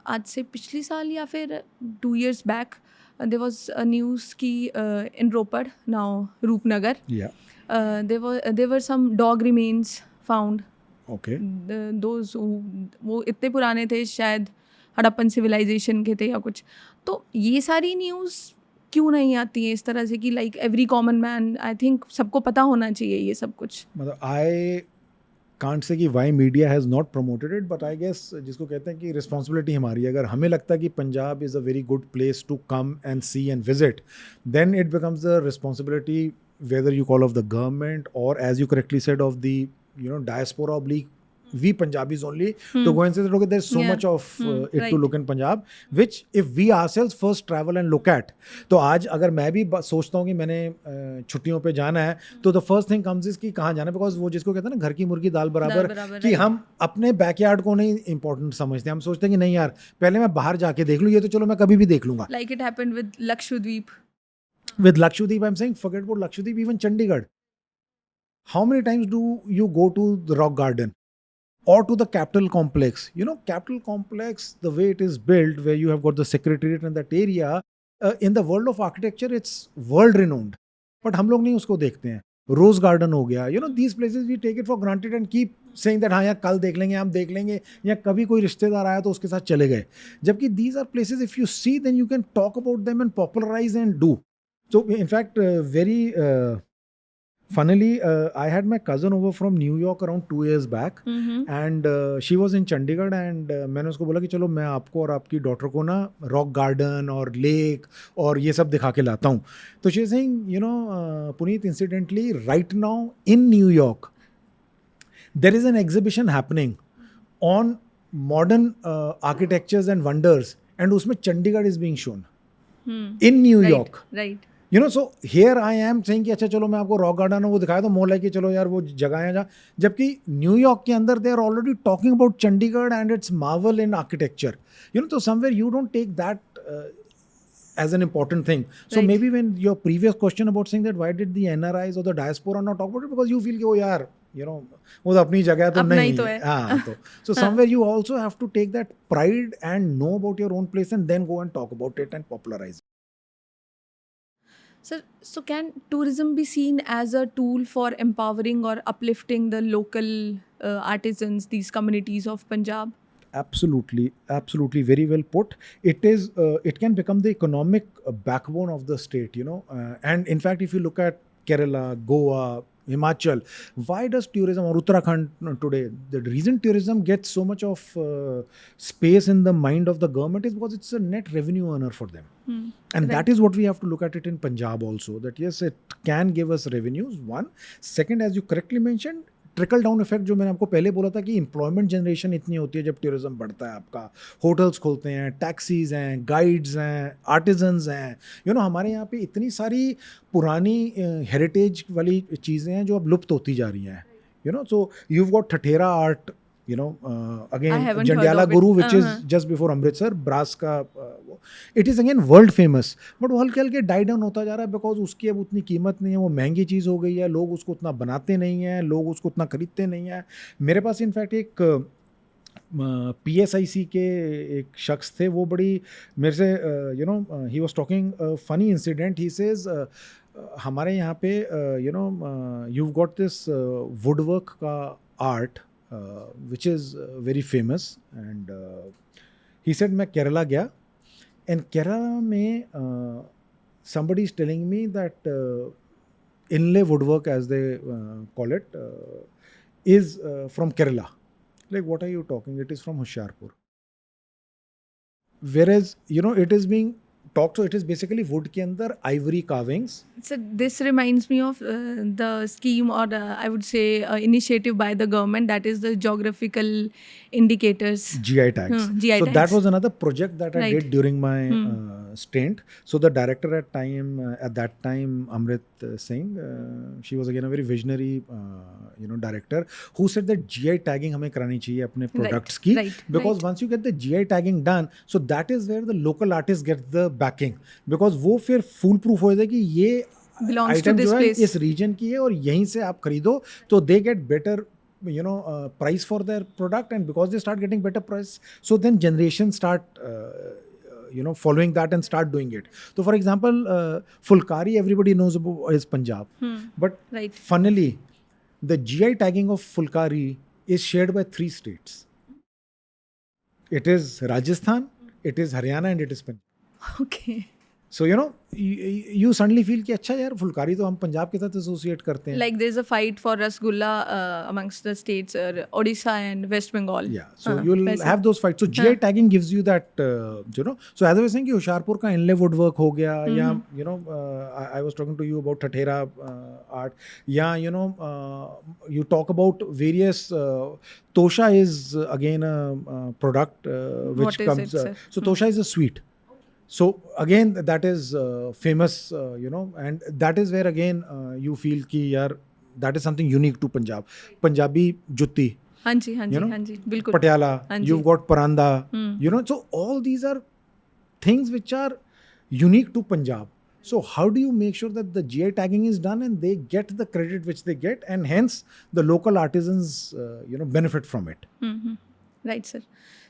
आज से पिछले साल या फिर 2 years back there was a news की in Ropar now Rupnagar there were some dog remains found okay those वो इतने पुराने थे शायद हड़प्पन सिविलाइजेशन के थे या कुछ तो ये सारी न्यूज़ क्यों नहीं आती है इस तरह से कि like every common man I think सबको पता होना चाहिए ये सब कुछ मतलब आई कांट से कि why media has not promoted it but I guess जिसको कहते हैं कि रिस्पॉन्सिबिलिटी हमारी है अगर हमें लगता है कि Punjab is a very good place to come and see and visit then it becomes the responsibility whether you call of the government or as you correctly said of the you know diaspora oblique we Punjabis only to go and say that okay, there's so Yeah. much of it to Right. look in Punjab, which if we ourselves first travel and look at, तो आज अगर मैं भी सोचता हूँ कि मैंने छुट्टियों पे जाना है, तो the first thing comes is कि कहाँ जाना है, because वो जिसको कहते हैं ना घर की मुर्गी दाल बराबर, बराबर, कि right. हम अपने बैकयार्ड को नहीं इंपॉर्टेंट समझते, हम सोचते हैं कि नहीं यार पहले मैं बाहर जाके देख लूँ, ये तो चलो मैं कभी भी देख लूंगा. Like it happened with Lakshadweep. With Lakshadweep, I'm saying forget about Lakshadweep, even Chandigarh. How many times do you go to the rock garden or to the Capitol complex? You know, Capitol complex, the way it is built, where you have got the secretariat in that area, in the world of architecture, it's world renowned. But हम लोग नहीं उसको देखते हैं. रोज garden हो गया, you know, these places we take it for granted and keep saying that हाँ यार कल देख लेंगे, हम देख लेंगे, या कभी कोई रिश्तेदार आया तो उसके साथ चले गए. जबकि these are places, if you see, then you can talk about them and popularize and do. So in fact, very funnily, I had my cousin over from New York around 2 years back, and she was in Chandigarh, and मैंने उसको बोला कि चलो मैं आपको और आपकी daughter को ना रॉक गार्डन और लेक और ये सब दिखा के लाता हूँ. तो she is saying, you know, Puneet, incidentally, right now in New York, there is an exhibition happening on modern architectures and wonders, and उसमें Chandigarh is being shown in New Right. York. Right. You know, so here I am saying कि अच्छा चलो मैं आपको rock garden वो दिखाया, तो more like कि चलो यार वो जगह है जहाँ, जबकि न्यूयॉर्क के अंदर they are already talking about Chandigarh and its marvel in architecture. You know, so somewhere you don't take that as an important thing. So Right. maybe when your previous question about saying that why did the NRIs or the diaspora not talk about it, because you feel कि oh यार, you know, वो तो अपनी जगह है तो अपना ही नहीं तो है. हाँ तो so somewhere you also have to take that pride and know about your own place and then go and talk about it and popularize it. Sir, so can tourism be seen as a tool for empowering or uplifting the local artisans, these communities of Punjab? Absolutely, absolutely, very well put. It is. It can become the economic backbone of the state. You know, and in fact, if you look at Kerala, Goa, Himachal, why does tourism, or Uttarakhand today, the reason tourism gets so much of space in the mind of the government is because it's a net revenue earner for them. And that is what we have to look at it in Punjab also, that yes, it can give us revenues. One. Second, as you correctly mentioned, trickle down effect जो मैंने आपको पहले बोला था कि employment generation इतनी होती है जब टूरिज्म बढ़ता है, आपका होटल्स खुलते हैं, टैक्सीज हैं, गाइड्स हैं, आर्टिजन्स हैं. यू नो, हमारे यहाँ पे इतनी सारी पुरानी हेरिटेज वाली चीज़ें हैं जो अब लुप्त होती जा रही हैं. You know, so you've got Thathera art, you know, again haven't heard Jandiala of it. Guru, which is just before Amritsar, brass का it is again world famous, but वो हल्के हल्के डाई डाउन होता जा रहा है बिकॉज उसकी अब उतनी कीमत नहीं है, वो महंगी चीज़ हो गई है, लोग उसको उतना बनाते नहीं हैं, लोग उसको उतना खरीदते नहीं हैं. मेरे पास इनफैक्ट एक PSIC के एक शख्स थे, वो बड़ी मेरे से you no he was talking funny incident. He says हमारे यहाँ पे you know you've got this woodwork का art which is very famous, and he said मैं केरला गया, and Kerala में somebody is telling me that inlay woodwork, as they call it, is from Kerala. Like, what are you talking? It is from Hoshiarpur. Whereas, you know, it is being talked, so it is basically wood के अंदर ivory carvings. So this reminds me of the scheme, or I would say initiative by the government, that is the geographical indicators. GI tags. GI So tags. that was another project that I Right. did during my stint. So the director at that time, Amrit Singh, she was again a very visionary, you know, director, who said that GI tagging हमें करानी चाहिए अपने products की, right, because right. once you get the GI tagging done, so that is where the local artists get the backing, because वो फिर fool proof हो जाए कि ये Belongs to item this जो है place. इस region की है और यहीं से आप खरीदो, तो they get better, you know, price for their product, and because they start getting better price, so then generations start you know, following that and start doing it. So for example, Fulkari, everybody knows about is Punjab, but Right. funnily the GI tagging of Fulkari is shared by 3 states. It is Rajasthan, it is Haryana, and it is Punjab. Okay. So you suddenly feel कि अच्छा यार फुलकारी तो हम पंजाब के साथ associate करते हैं. Like there's a fight for rasgulla amongst the states, Odisha and West Bengal. Yeah, so you'll वैसे. have those fights. So GI tagging gives you that, So as I was saying, कि होशियारपुर का inlay woodwork हो गया, या I was talking to you about Thathera art, या you talk about various. Tosha is again a product which What is comes. it, sir? So Tosha is a sweet. So again, that is famous, and that is where again you feel कि यार that is something unique to Punjab. Punjabi jutti. हाँ जी, हाँ जी, हाँ जी, बिल्कुल. Patiala, हाँ जी. you've got Paranda, so all these are things which are unique to Punjab. So how do you make sure that the GI tagging is done and they get the credit which they get, and hence the local artisans, benefit from it? Right, sir.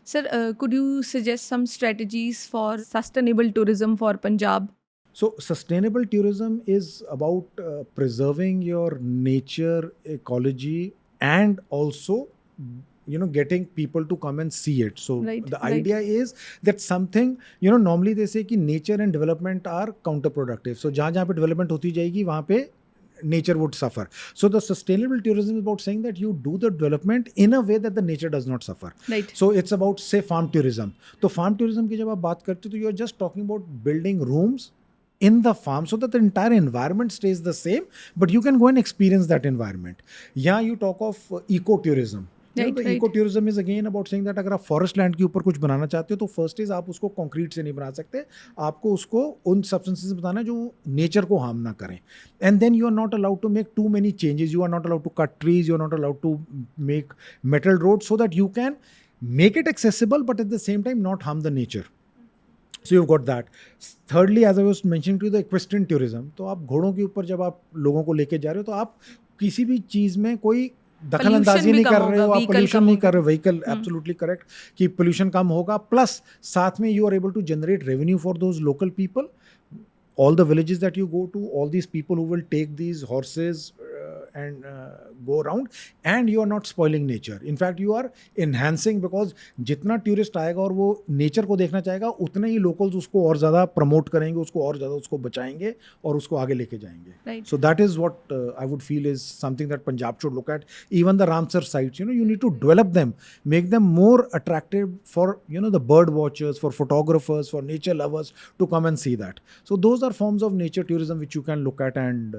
Sir, could you suggest some strategies for sustainable tourism for Punjab? So sustainable tourism is about preserving your nature, ecology, and also getting people to come and see it. So Right, the right. idea is that something, normally they say कि nature and development are counterproductive. So जहाँ जहाँ पे development होती जाएगी वहाँ पे nature would suffer. So the sustainable tourism is about saying that you do the development in a way that the nature does not suffer. Right. So it's about, say, farm tourism. तो farm tourism की जब आप बात करते हो तो you are just talking about building rooms in the farm so that the entire environment stays the same, but you can go and experience that environment. Yeah, you talk of eco-tourism. Right, right. Eco-tourism is again about saying that अगर आप forest land के ऊपर कुछ बनाना चाहते हो तो first is आप उसको कंक्रीट से नहीं बना सकते, आपको उसको उन सब्सटेंसेस बताना है जो नेचर को हार्म ना करें. And then you are not allowed to make too many changes, you are not allowed to cut trees, you are not allowed to make metal road, so that you can make it accessible but at the same time not harm the nature. So you've got that. Thirdly, as I was mentioning to you, the equestrian tourism. तो आप घोड़ों के ऊपर जब आप लोगों को लेके जा रहे हो तो आप किसी भी चीज़ में कोई दखल अंदाजी नहीं कर रहे हो, आप पोल्यूशन नहीं कर रहे हो. व्हीकल, एब्सोल्युटली करेक्ट, कि पोल्यूशन कम होगा, प्लस साथ में you are able to generate revenue for those local people. All the villages that you go to, all these people who will take these horses and go around, and you are not spoiling nature. In fact, you are enhancing, because जितना tourist आएगा और वो nature को देखना चाहेगा उतने ही locals उसको और ज़्यादा प्रमोट करेंगे, उसको और ज़्यादा उसको बचाएंगे और उसको आगे लेके जाएंगे. Right. So that is what I would feel is something that Punjab should look at. Even the Ramsar sites, you need to develop them, make them more attractive for the bird watchers, for photographers, for nature lovers to come and see that. So those are forms of nature tourism which you can look at and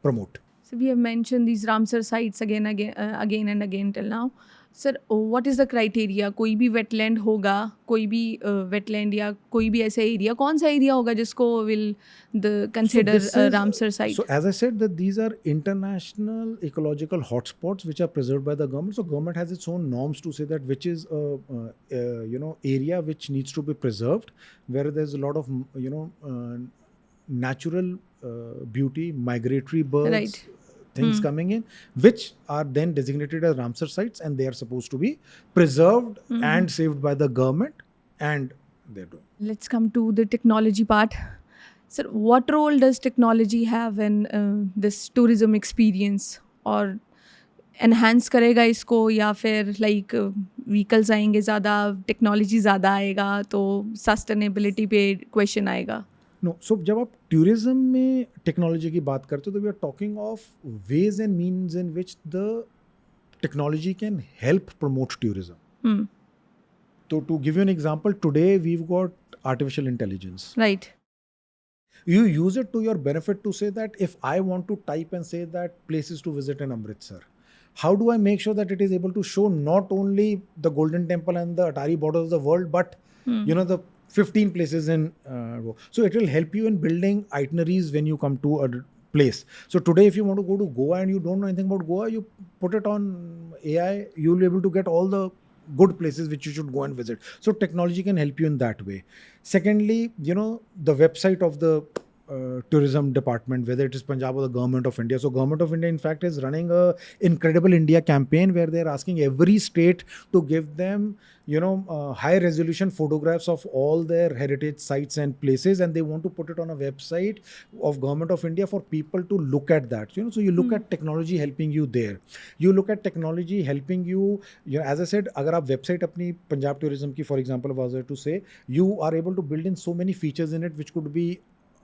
promote. So we have mentioned these Ramsar sites again and again till now. Sir, what is the criteria? कोई भी wetland होगा, कोई भी wetland या कोई भी ऐसा area, कौन सा area होगा जिसको will consider Ramsar site? So as I said, that these are international ecological hotspots which are preserved by the government. So government has its own norms to say that which is area which needs to be preserved, where there's a lot of natural beauty, migratory birds. Right. Things coming in, which are then designated as Ramsar sites, and they are supposed to be preserved and saved by the government, and they're doing. Let's come to the technology part. Sir, what role does technology have in this tourism experience? और enhance करेगा इसको, या फिर like vehicles आएंगे ज़्यादा, technology ज़्यादा आएगा तो sustainability पे question आएगा? No, so जब आप tourism में technology की बात करते हो तो we are talking of ways and means in which the technology can help promote tourism. So to give you an example, today we've got artificial intelligence. Right. You use it to your benefit to say that if I want to type and say that places to visit in Amritsar, how do I make sure that it is able to show not only the Golden Temple and the Atari borders of the world, but the 15 places in so it will help you in building itineraries when you come to a place. So today if you want to go to Goa and you don't know anything about Goa, you put it on AI, you'll be able to get all the good places which you should go and visit. So technology can help you in that way. Secondly, the website of the tourism department, whether it is Punjab or the government of India. So government of India in fact is running a incredible India campaign where they're asking every state to give them high resolution photographs of all their heritage sites and places, and they want to put it on a website of government of India for people to look at that. So you look at technology helping you there, you look at technology helping you, as I said, agar aap website apni Punjab tourism ki for example was to say, you are able to build in so many features in it which could be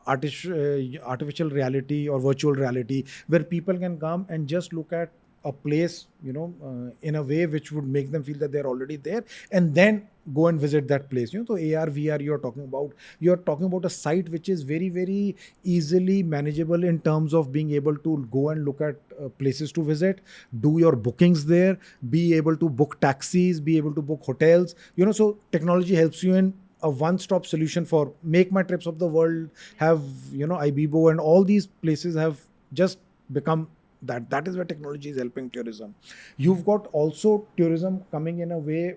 artificial reality or virtual reality, where people can come and just look at a place in a way which would make them feel that they're already there, and then go and visit that place. So AR VR you're talking about a site which is very very easily manageable in terms of being able to go and look at places to visit, do your bookings there, be able to book taxis, be able to book hotels. So technology helps you in a one-stop solution for make my trips of the world, have Ibibo, and all these places have just become that is where technology is helping tourism. You've got also tourism coming in a way,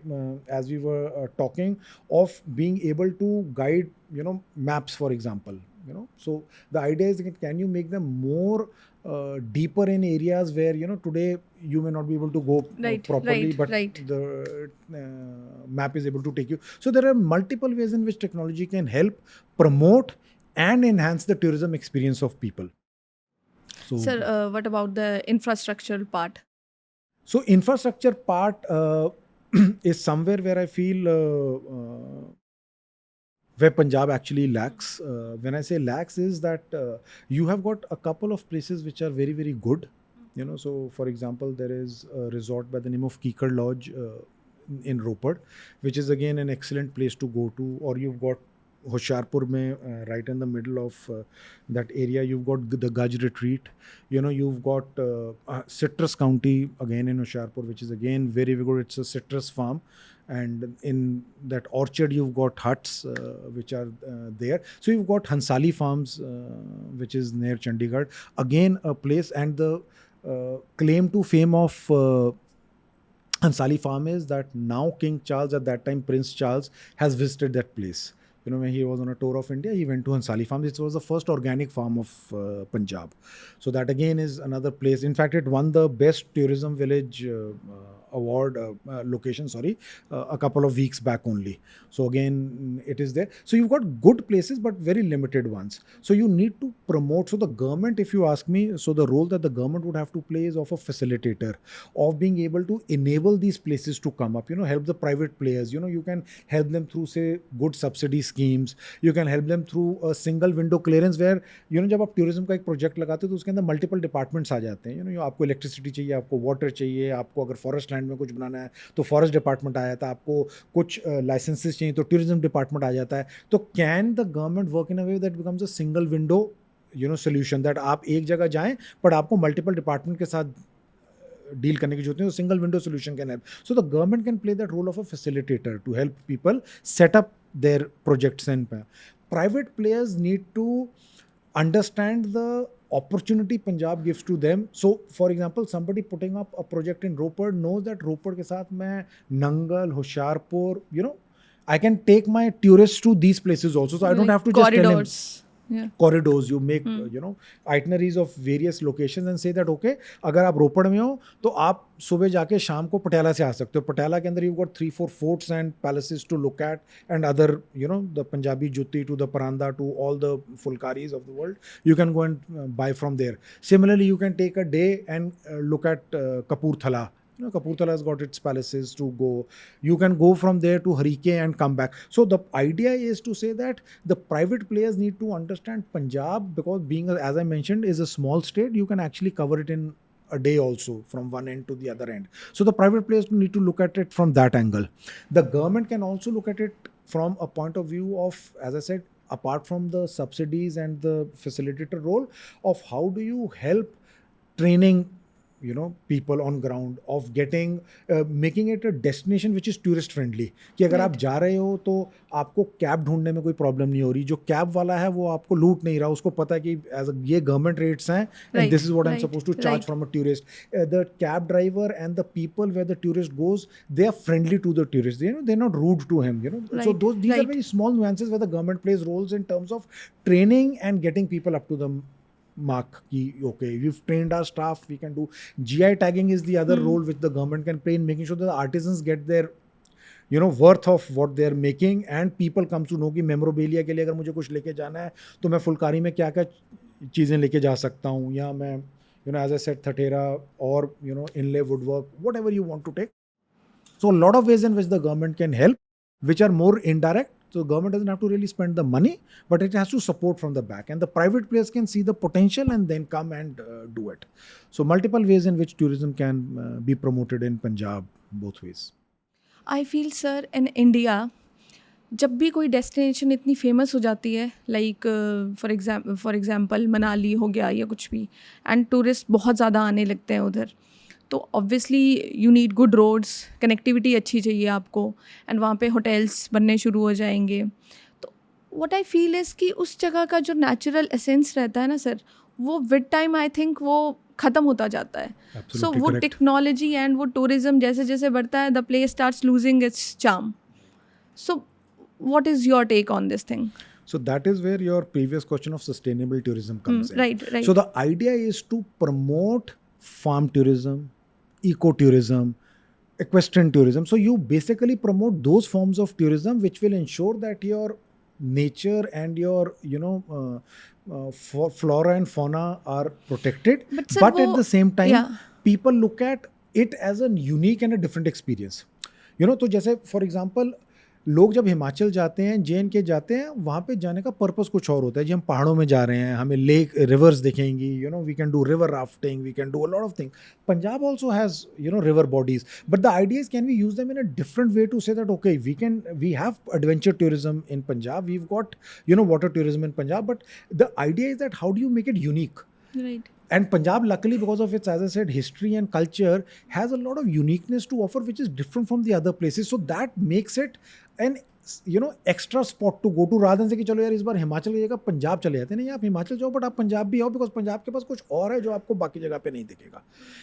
as we were talking, of being able to guide maps, for example. So the idea is, can you make them more deeper in areas where today you may not be able to go properly, but the map is able to take you. So there are multiple ways in which technology can help promote and enhance the tourism experience of people. So, Sir, what about the infrastructural part? So infrastructure part is somewhere where I feel where Punjab actually lacks. When I say lacks, is that you have got a couple of places which are very very good. So for example, there is a resort by the name of Kikar Lodge in Ropar, which is again an excellent place to go to. Or you've got Hoshiarpur mein, right in the middle of that area, you've got the Gaj Retreat. You've got Citrus County again in Hoshiarpur, which is again very, very good. It's a citrus farm. And in that orchard, you've got huts which are there. So you've got Hansali Farms, which is near Chandigarh. Again, a place, and the claim to fame of Hansali Farm is that now King Charles, at that time Prince Charles, has visited that place. When he was on a tour of India, he went to Hansali Farm. It was the first organic farm of Punjab. So that again is another place. In fact, it won the best tourism village award location, a couple of weeks back only. So again, it is there. So you've got good places, but very limited ones. So you need to promote. So the government, if you ask me, so the role that the government would have to play is of a facilitator, of being able to enable these places to come up, help the private players. You can help them through, say, good subsidy schemes. You can help them through a single window clearance where, जब आप tourism का एक project लगाते हो तो उसके अंदर multiple departments आ जाते हैं. आपको electricity चाहिए, आपको water चाहिए, आपको अगर forest land में कुछ बनाना है तो forest department आ जाता है, आपको कुछ licenses चाहिए तो tourism department आ जाता है. तो can the government work in a way that becomes a single window solution, that आप एक जगह जाएं but आपको multiple department के साथ deal करने की जरूरत है. Single window solution can help. So the government can play that role of a facilitator to help people set up their projects, and private players need to understand the opportunity Punjab gives to them. So for example, somebody putting up a project in Ropar knows that Ropar के साथ मैं Nangal, Hoshiarpur, I can take my tourists to these places also. So I don't have to just tell him corridors. You make itineraries of various locations and say that okay, अगर आप रोपड़ में हो तो आप सुबह जाके शाम को पटियाला से आ सकते हो. पटियाला के अंदर you've got 3-4 forts and palaces to look at, and other the Punjabi Jutti to the Paranda to all the Fulkaris of the world, you can go and buy from there. Similarly, you can take a day and look at Kapurthala. Kapurthala has got its palaces to go. You can go from there to Harike and come back. So the idea is to say that the private players need to understand Punjab, because being, as I mentioned, is a small state, you can actually cover it in a day also, from one end to the other end. So the private players need to look at it from that angle. The government can also look at it from a point of view of, as I said, apart from the subsidies and the facilitator role, of how do you help training people on ground, of getting making it a destination which is tourist friendly, कि अगर आप जा रहे हो तो आपको cab ढूंढने में कोई प्रॉब्लम नहीं हो रही, जो कैब वाला है वो आपको लूट नहीं रहा, उसको पता है कि ये गवर्नमेंट रेट्स हैं and this is what I am suppose to charge from a tourist. The cab driver and the people where the tourist goes, they are friendly to the tourist, they're not rude to him, so these are very small nuances where the government plays roles in terms of training and getting people up to the mark. Okay, we've trained our staff, we can do GI tagging is the other role which the government can play in making sure that the artisans get their worth of what they're making, and people come to know कि memorabilia के लिए अगर मुझे कुछ लेके जाना है तो मैं फुलकारी में क्या क्या चीज़ें लेके जा सकता हूँ, या मैं as I said, Thatera or inlay woodwork, whatever you want to take. So a lot of ways in which the government can help, which are more indirect. So the government doesn't have to really spend the money, but it has to support from the back, and the private players can see the potential and then come and do it. So multiple ways in which tourism can be promoted in Punjab, both ways. I feel, sir, in India, जब भी कोई destination इतनी famous हो जाती है, like for example Manali हो गया या कुछ भी, एंड टूरिस्ट बहुत ज़्यादा आने लगते हैं उधर, तो obviously you need good roads, connectivity अच्छी चाहिए आपको, एंड वहाँ पे होटल्स बनने शुरू हो जाएंगे. तो व्हाट आई फील इज़ कि उस जगह का जो नेचुरल एसेंस रहता है ना सर, वो विद टाइम आई थिंक वो ख़त्म होता जाता है. सो वो टेक्नोलॉजी एंड वो टूरिज़्म जैसे जैसे बढ़ता है, the place starts losing its charm. So what is your take on this thing? So that is where your previous question of sustainable tourism comes in. Right. So the idea is to promote farm tourism, ecotourism, equestrian tourism. So you basically promote those forms of tourism which will ensure that your nature and your flora and fauna are protected. But at the same time, people look at it as a unique and a different experience. तो जैसे for example लोग जब हिमाचल जाते हैं, JNK जाते हैं, वहाँ पे जाने का पर्पस कुछ और होता है. जी हम पहाड़ों में जा रहे हैं, हमें लेक रिवर्स दिखेंगी, we can do river rafting, we can do a lot of thing. Punjab also has river bodies, but the idea is can we use them in a different way to say that okay we have adventure tourism in Punjab, we have got water tourism in Punjab, but the idea is that how do you make it unique. Right. And Punjab, luckily, because of its, as I said, history and culture, has a lot of uniqueness to offer, which is different from the other places. So that makes it an extra spot to go to, rather than से कि चलो यार इस बार हिमाचल की जगह पंजाब चले जाते हैं. नहीं, आप हिमाचल जाओ, बट आप पंजाब भी आओ, बिकॉज पंजाब के पास कुछ और है जो आपको बाकी जगह पे नहीं दिखेगा.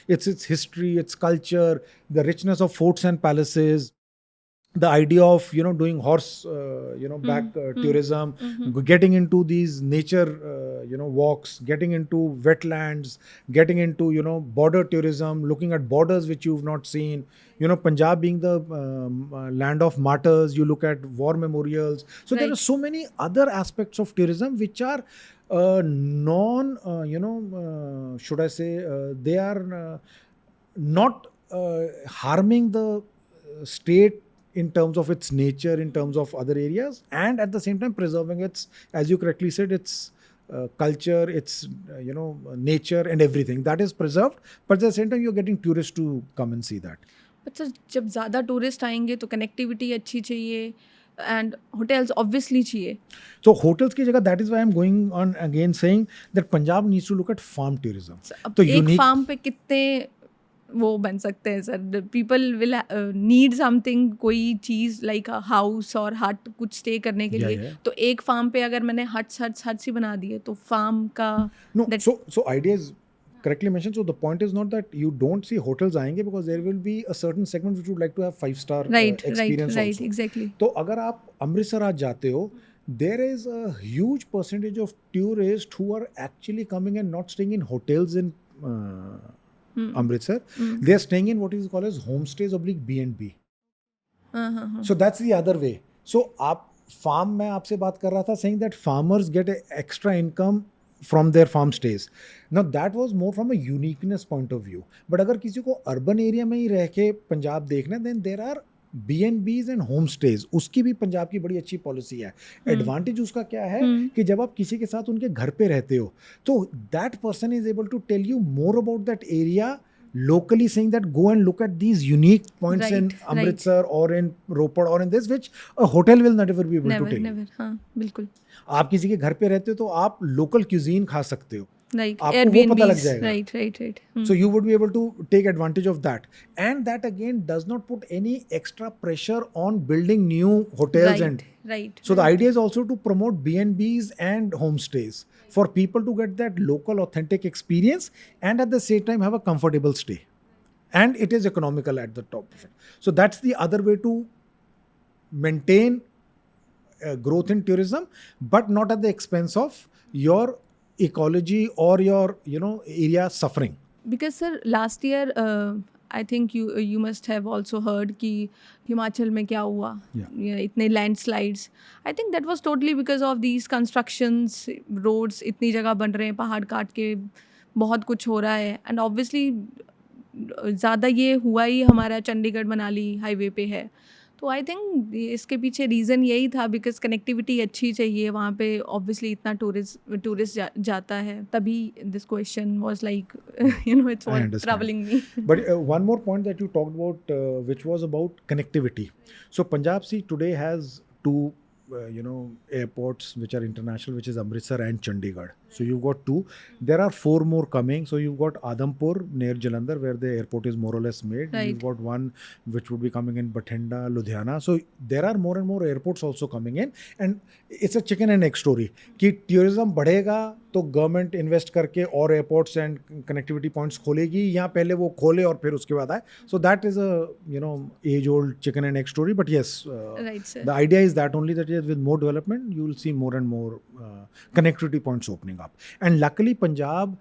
It's history, its culture, the richness of forts and palaces, the idea of doing horse back tourism, getting into these nature walks, getting into wetlands, getting into border tourism, looking at borders which you've not seen. Punjab being the land of martyrs, you look at war memorials. So there are so many other aspects of tourism which are non should I say they are not harming the state in terms of its nature, in terms of other areas, and at the same time preserving its, as you correctly said, its culture, its nature and everything that is preserved, but at the same time you're getting tourists to come and see that. But sir, जब ज़्यादा tourist आएंगे तो connectivity अच्छी चाहिए, and hotels obviously चाहिए. So hotels की जगह, that is why I'm going on again saying that Punjab needs to look at farm tourism. तो एक फार्म पे कितने वो बन सकते हैं sir? People will need something, कोई चीज़ लाइक अ हाउस और हट कुछ स्टे करने के लिए. तो एक फार्म पे अगर मैंने हट्स ही बना दिए तो फार्म का so idea is correctly mentioned. So the point is not that you don't see hotels आएंगे, because there will be a certain segment which would like to have 5-star experience right, also. Exactly. तो अगर आप अमृतसर आज जाते हो, there is a huge percentage of tourists who are actually coming and not staying in hotels in Amritsar. They are staying in what is called as homestays / B&B. So that's the other way. So आप farm में आपसे बात कर रहा था, saying that farmers get extra income from their farm stays. Now that was more from a uniqueness point of view. But अगर किसी को urban area में ही रह के पंजाब देखना, then there are B&Bs and homestays. उसकी भी पंजाब की बड़ी अच्छी पॉलिसी है. एडवांटेज उसका क्या है कि जब आप किसी के साथ उनके घर पे रहते हो, तो that person is able to tell you more about that area locally, saying that go and look at these unique points in Amritsar or in Ropar or in this, which a hotel will never be able to tell you. हाँ, बिल्कुल. आप किसी के घर पे रहते हो तो आप लोकल क्यूजीन खा सकते हो. Like आपको वो पता लग Airbnbs. जाएगा. Right. So you would be able to take advantage of that. And that again does not put any extra pressure on building new hotels. And Right. so the idea is also to promote B&Bs and homestays for people to get that local authentic experience and at the same time have a comfortable stay. And it is economical at the top of it. So that's the other way to maintain growth in tourism, but not at the expense of your ecology or your area suffering. Because sir, last year I think you must have also heard कि हिमाचल में क्या हुआ. Yeah. इतने landslides. I think that was totally because of these constructions, roads इतनी जगह बन रहे हैं, पहाड़ काट के बहुत कुछ हो रहा है. And obviously ज़्यादा ये हुआ ही हमारा चंडीगढ़ मनाली हाईवे पे है. तो आई थिंक इसके पीछे रीज़न यही था, बिकॉज कनेक्टिविटी अच्छी चाहिए वहाँ पे. ऑब्वियसली इतना टूरिस्ट जाता है, तभी this question was like it's I for understand. Travelling me. But one more point that you talked about, which was about connectivity. So Punjab, see, today has two, airports which are international, which is Amritsar and Chandigarh. So you've got two. There are four more coming. So you've got Adampur near Jalandhar, where the airport is more or less made. Right. You've got one which would be coming in Bathinda, Ludhiana. So there are more and more airports also coming in, and it's a chicken and egg story. कि tourism बढ़ेगा तो government invest करके और airports and connectivity points खोलेगी, या पहले वो खोले और फिर उसके बाद आए. So that is a age old chicken and egg story. But yes, Right, sir. The idea is that only that with more development you will see more and more connectivity points opening up. And luckily Punjab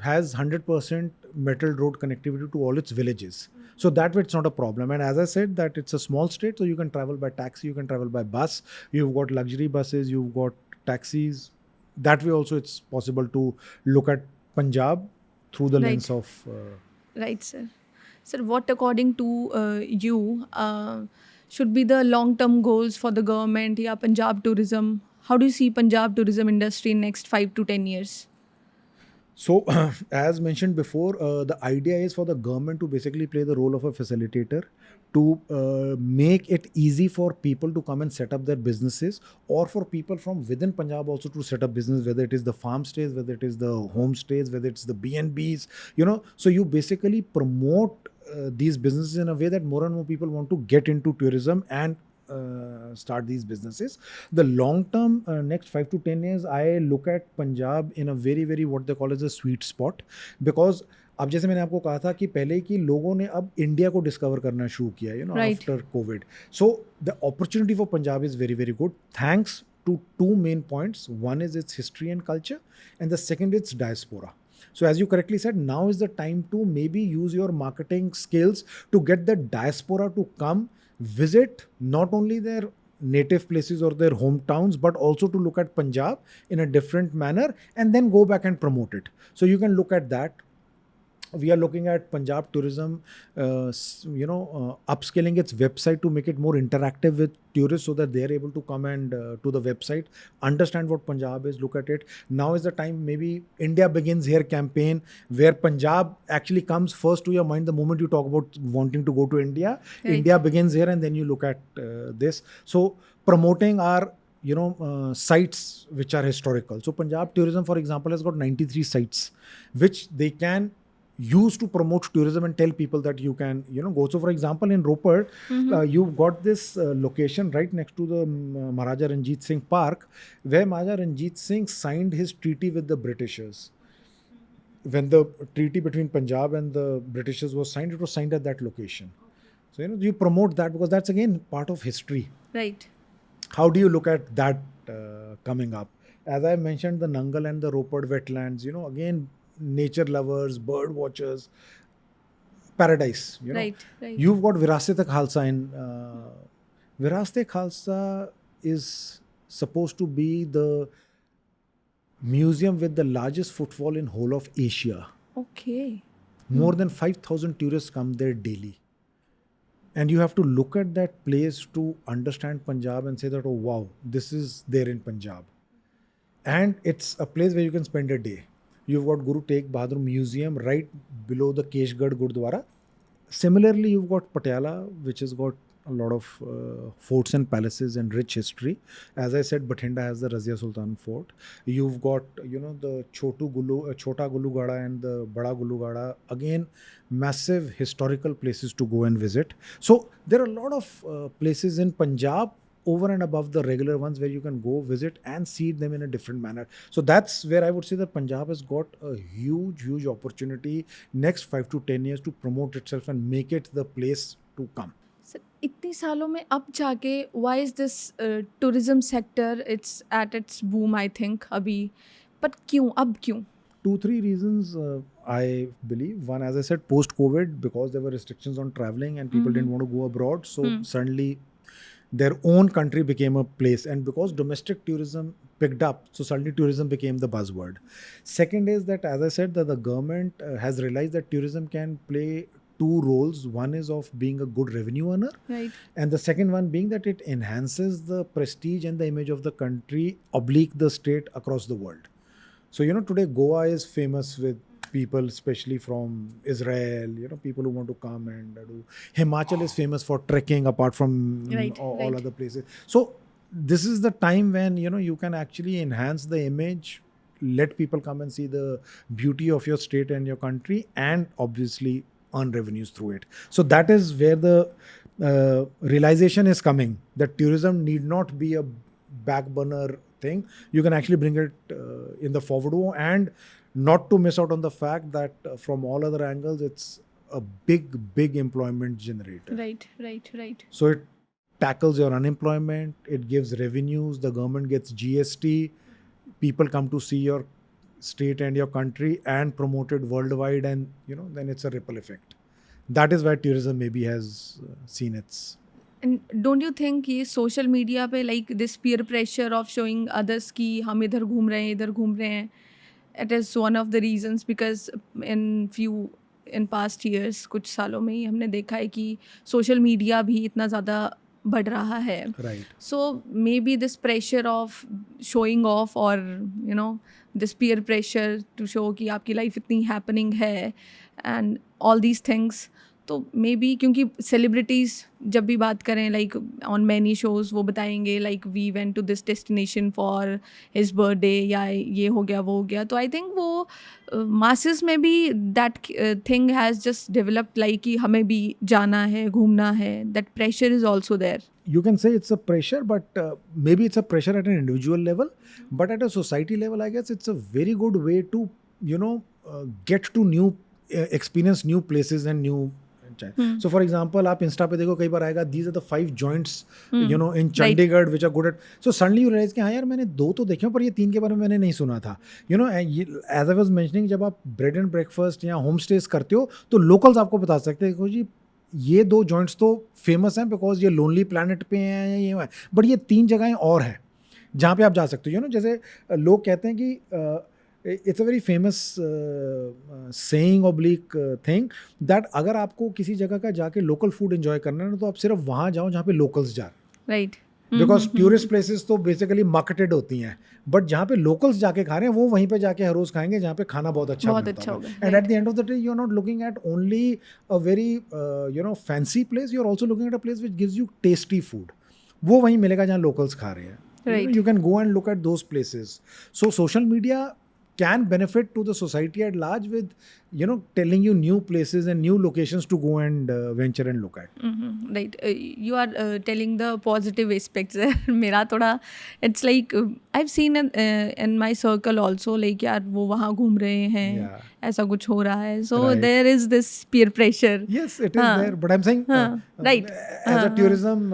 has 100% metal road connectivity to all its villages. So that way it's not a problem. And as I said, that it's a small state, so you can travel by taxi, you can travel by bus, you've got luxury buses, you've got taxis. That way also it's possible to look at Punjab through the Right. lens of Right, sir. Sir, what according to you should be the long-term goals for the government या Punjab tourism? How do you see Punjab tourism industry in next 5 to 10 years? So, as mentioned before, the idea is for the government to basically play the role of a facilitator to make it easy for people to come and set up their businesses, or for people from within Punjab also to set up business, whether it is the farm stays, whether it is the homestays, whether it's the B&Bs, So you basically promote these businesses in a way that more and more people want to get into tourism and start these businesses. The long term, next 5 to 10 years, I look at Punjab in a very, very, what they call as a sweet spot. Because अब जैसे मैंने आपको कहा था कि पहले कि लोगों ने अब इंडिया को डिस्कवर करना शुरू किया, Right. After Covid. So the opportunity for Punjab is very, very good, thanks to two main points. One is its history and culture, and the second its diaspora. So as you correctly said, now is the time to maybe use your marketing skills to get the diaspora to come visit not only their native places or their hometowns, but also to look at Punjab in a different manner and then go back and promote it. So you can look at that. We are looking at Punjab tourism, upscaling its website to make it more interactive with tourists, so that they are able to come and to the website, understand what Punjab is, look at it. Now is the time, maybe India begins here campaign, where Punjab actually comes first to your mind the moment you talk about wanting to go to India. Right. India begins here, and then you look at this. So promoting our sites which are historical. So Punjab tourism, for example, has got 93 sites which they can use to promote tourism and tell people that you can go. So for example, in Ropar, you've got this location right next to the Maharaja Ranjit Singh Park, where Maharaja Ranjit Singh signed his treaty with the Britishers. When the treaty between Punjab and the Britishers was signed, it was signed at that location. So you promote that, because that's again part of history. Right. How do you look at that coming up? As I mentioned, the Nangal and the Ropar wetlands, again, nature lovers, bird watchers, paradise. Right. You've got Virasat-e-Khalsa in Virasat-e-Khalsa is supposed to be the museum with the largest footfall in whole of Asia. Okay. More than 5,000 tourists come there daily. And you have to look at that place to understand Punjab and say that, oh wow, this is there in Punjab. And it's a place where you can spend a day. You've got Guru Tegh Bahadur Museum right below the Keshgarh Gurdwara. Similarly, you've got Patiala, which has got a lot of forts and palaces and rich history. As I said, Bathinda has the Razia Sultan Fort. You've got, the Chota Gulu Gada and the Bada Gulu Gada. Again, massive historical places to go and visit. So there are a lot of places in Punjab over and above the regular ones where you can go visit and see them in a different manner. So that's where I would say that Punjab has got a huge opportunity next 5 to 10 years to promote itself and make it the place to come. Sir इतनी सालों में अब जाके why is this tourism sector it's at its boom I think अभी but क्यों अब क्यों 2 3 reasons I believe. One, as I said, post COVID, because there were restrictions on traveling and people didn't want to go abroad, so suddenly their own country became a place, and because domestic tourism picked up, so suddenly tourism became the buzzword. Second is that, as I said, that the government has realized that tourism can play two roles. One is of being a good revenue earner, right and the second one being that it enhances the prestige and the image of the country oblique the state across the world. So, today Goa is famous with people, especially from Israel, people who want to come and do. Himachal is famous for trekking apart from Right, all right. other places. So, this is the time when, you can actually enhance the image, let people come and see the beauty of your state and your country, and obviously earn revenues through it. So, that is where the realization is coming that tourism need not be a back burner thing. You can actually bring it in the forward row, and not to miss out on the fact that from all other angles, it's a big employment generator. Right right right So it tackles your unemployment, it gives revenues, the government gets GST, people come to see your state and your country and promote it worldwide, and then it's a ripple effect. That is why tourism maybe has seen its. And don't you think ये social media पे like this peer pressure of showing others की हम इधर घूम रहे हैं इधर घूम रहे हैं it is one of the reasons because in past years कुछ सालों में ही हमने देखा है कि सोशल मीडिया भी इतना ज़्यादा बढ़ रहा है Right. So maybe this pressure of showing off और this peer pressure to show कि आपकी लाइफ इतनी हैपनिंग है एंड ऑल दीज थिंग्स तो मे बी क्योंकि सेलिब्रिटीज़ जब भी बात करें लाइक ऑन मैनी शोज़ वो बताएंगे like we went to this destination for his birthday या ये हो गया वो हो गया तो आई थिंक वो मासेस में भी that thing has just developed like कि हमें भी जाना है घूमना है that pressure is also there You can say it's a pressure, but maybe it's a pressure at an individual level, but at a society level, I guess it's a very good way to get to new experience new places and new. So for example, आप Insta पे देखो कई बार आएगा these are the 5 joints in Chandigarh which are good at. So suddenly you realize कि हाँ यार मैंने 2 तो देखे हैं पर ये 3 के बारे में मैंने नहीं सुना था. As I was mentioning, जब आप bread and breakfast या होम स्टेज करते हो तो लोकल्स आपको बता सकते हैं कि जी ये 2 जॉइंट्स तो फेमस हैं बिकॉज ये लोनली प्लैनेट पे हैं या ये है, बट ये 3 जगहें और हैं जहाँ पे आप जा सकते हो. जैसे लोग कहते हैं कि it's a very famous saying oblique thing that अगर आपको किसी जगह का जाके लोकल फूड एंजॉय करना है ना तो आप सिर्फ वहाँ जाओ जहाँ पे लोकल्स जा रहे हैं. राइट बिकॉज टूरिस्ट प्लेसेस तो बेसिकली मार्केटेड होती हैं, बट जहाँ पे लोकल्स जाके खा रहे हैं वो वहीं पे जाके हर रोज खाएंगे जहाँ पे खाना बहुत अच्छा होगा. And at the end of the day you are not looking at only a very fancy place, you are also looking at a place which gives you tasty food. वो वहीं मिलेगा जहाँ लोकल्स खा रहे हैं. Right. You can go and look at those places. So social media can benefit to the society at large with telling you new places and new locations to go and venture and look at. Right. You are telling the positive aspects there. मेरा थोड़ा it's like I've seen in my circle also like यार वो वहाँ घूम रहे हैं Yeah. ऐसा कुछ हो रहा है. So Right. there is this peer pressure. Yes, it is there, but I'm saying Right. as a tourism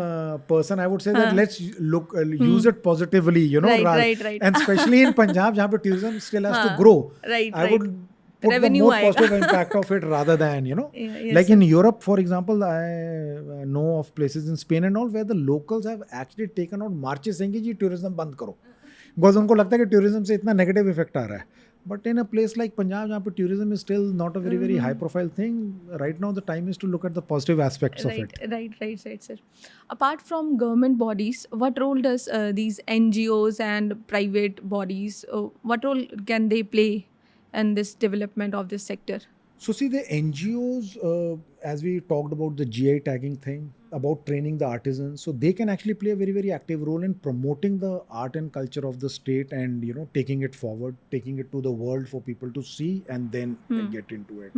person, I would say that let's use it positively, Right. and especially in Punjab, जहाँ पे tourism still has to grow. Right, I would put Revenue the more आएगा. positive impact of it rather than Yes, like in Europe, for example, I know of places in Spain and all where the locals have actually taken out marches saying कि जी tourism बंद करो, because उनको लगता है कि tourism से इतना negative effect आ रहा है. But in a place like Punjab, जहाँ पे tourism is still not a very high profile thing, right now the time is to look at the positive aspects of it. Right, sir. Apart from government bodies, what role does these NGOs and private bodies, what role can they play in this development of this sector? So see the NGOs, as we talked about the GI tagging thing, about training the artisans, so they can actually play a very very active role in promoting the art and culture of the state, and taking it forward, taking it to the world for people to see and then get into it.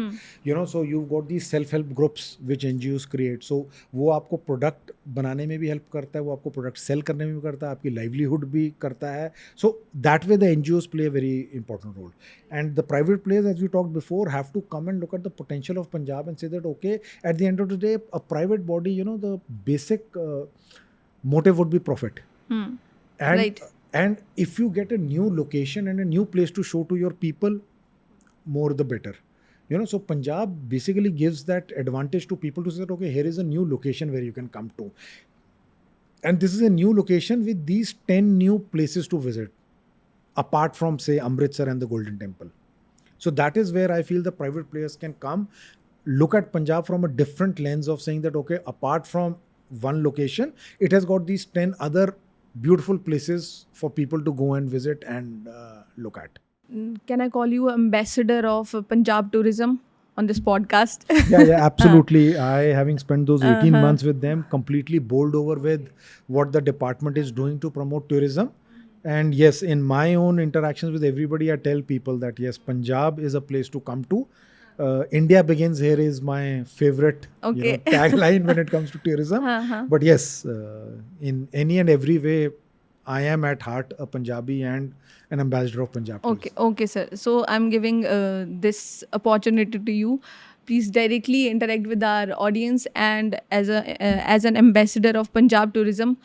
So you've got these self help groups which NGOs create, so वो आपको product बनाने में भी help करता है, वो आपको product cell करने में भी करता है, आपकी लाइवलीहुड भी करता है. So that way the NGOs play a very important role, and the private players, as we talked before, have to come and look at the potential of Punjab and say that okay, at the end of the day, a private body, the basic motive would be profit. And Right. and if you get a new location and a new place to show to your people, more the better. So Punjab basically gives that advantage to people to say that okay, here is a new location where you can come to, and this is a new location with these 10 new places to visit, apart from say Amritsar and the Golden Temple. So that is where I feel the private players can come, look at Punjab from a different lens of saying that okay, apart from one location, it has got these 10 other beautiful places for people to go and visit and look at. Can I call you ambassador of Punjab tourism on this podcast? Yeah, absolutely. I, having spent those 18 months with them, completely bowled over with what the department is doing to promote tourism. And yes, in my own interactions with everybody, I tell people that yes, Punjab is a place to come to. India begins here is my favorite tagline when it comes to tourism. But yes, in any and every way, I am at heart a Punjabi and an ambassador of Punjab. Okay, sir. So I'm giving this opportunity to you. Please directly interact with our audience, and as an ambassador of Punjab tourism,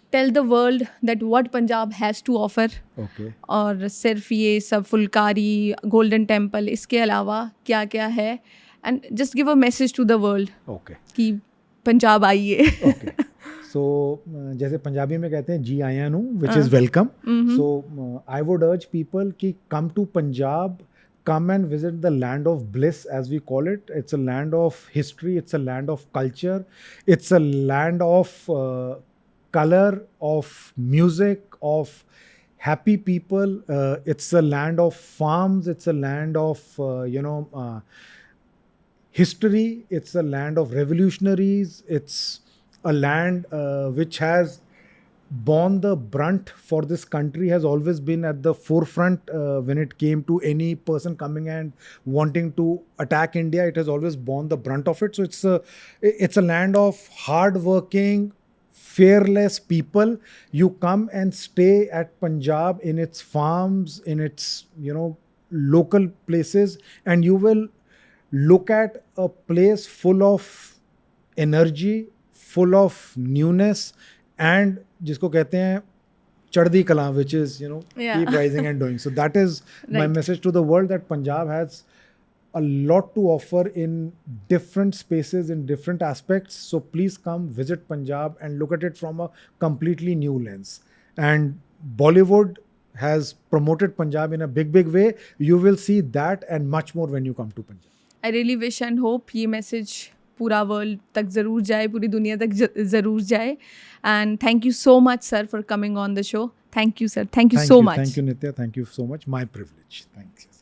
tell the world that what Punjab has to offer. Okay. और सिर्फ ये सब Phulkari, golden temple, इसके अलावा क्या क्या है, and just give a message to the world कि पंजाब आइए. Okay. So जैसे पंजाबी में कहते हैं जी आया नू, which is welcome. So I would urge people कि come to Punjab, come and visit the land of bliss, as we call it. It's a land of history, it's a land of culture, it's a land of color, of music, of happy people. It's a land of farms, it's a land of history, it's a land of revolutionaries, it's a land which has borne the brunt for this country, has always been at the forefront when it came to any person coming and wanting to attack India. It has always borne the brunt of it. So it's a land of hard-working, fearless people. You come and stay at Punjab in its farms, in its local places, and you will look at a place full of energy, full of newness, and जिसको कहते हैं चढ़दी कला, which is keep rising and doing. So that is my message to the world, that Punjab has a lot to offer in different spaces, in different aspects. So please come visit Punjab and look at it from a completely new lens. And Bollywood has promoted Punjab in a big way. You will see that and much more when you come to Punjab. I really wish and hope ये message पूरा world तक ज़रूर जाए, पूरी दुनिया तक ज़रूर जाए. And thank you so much sir for coming on the show. Thank you sir, thank you so much. Thank you Nitya, thank you so much. My privilege. Thanks.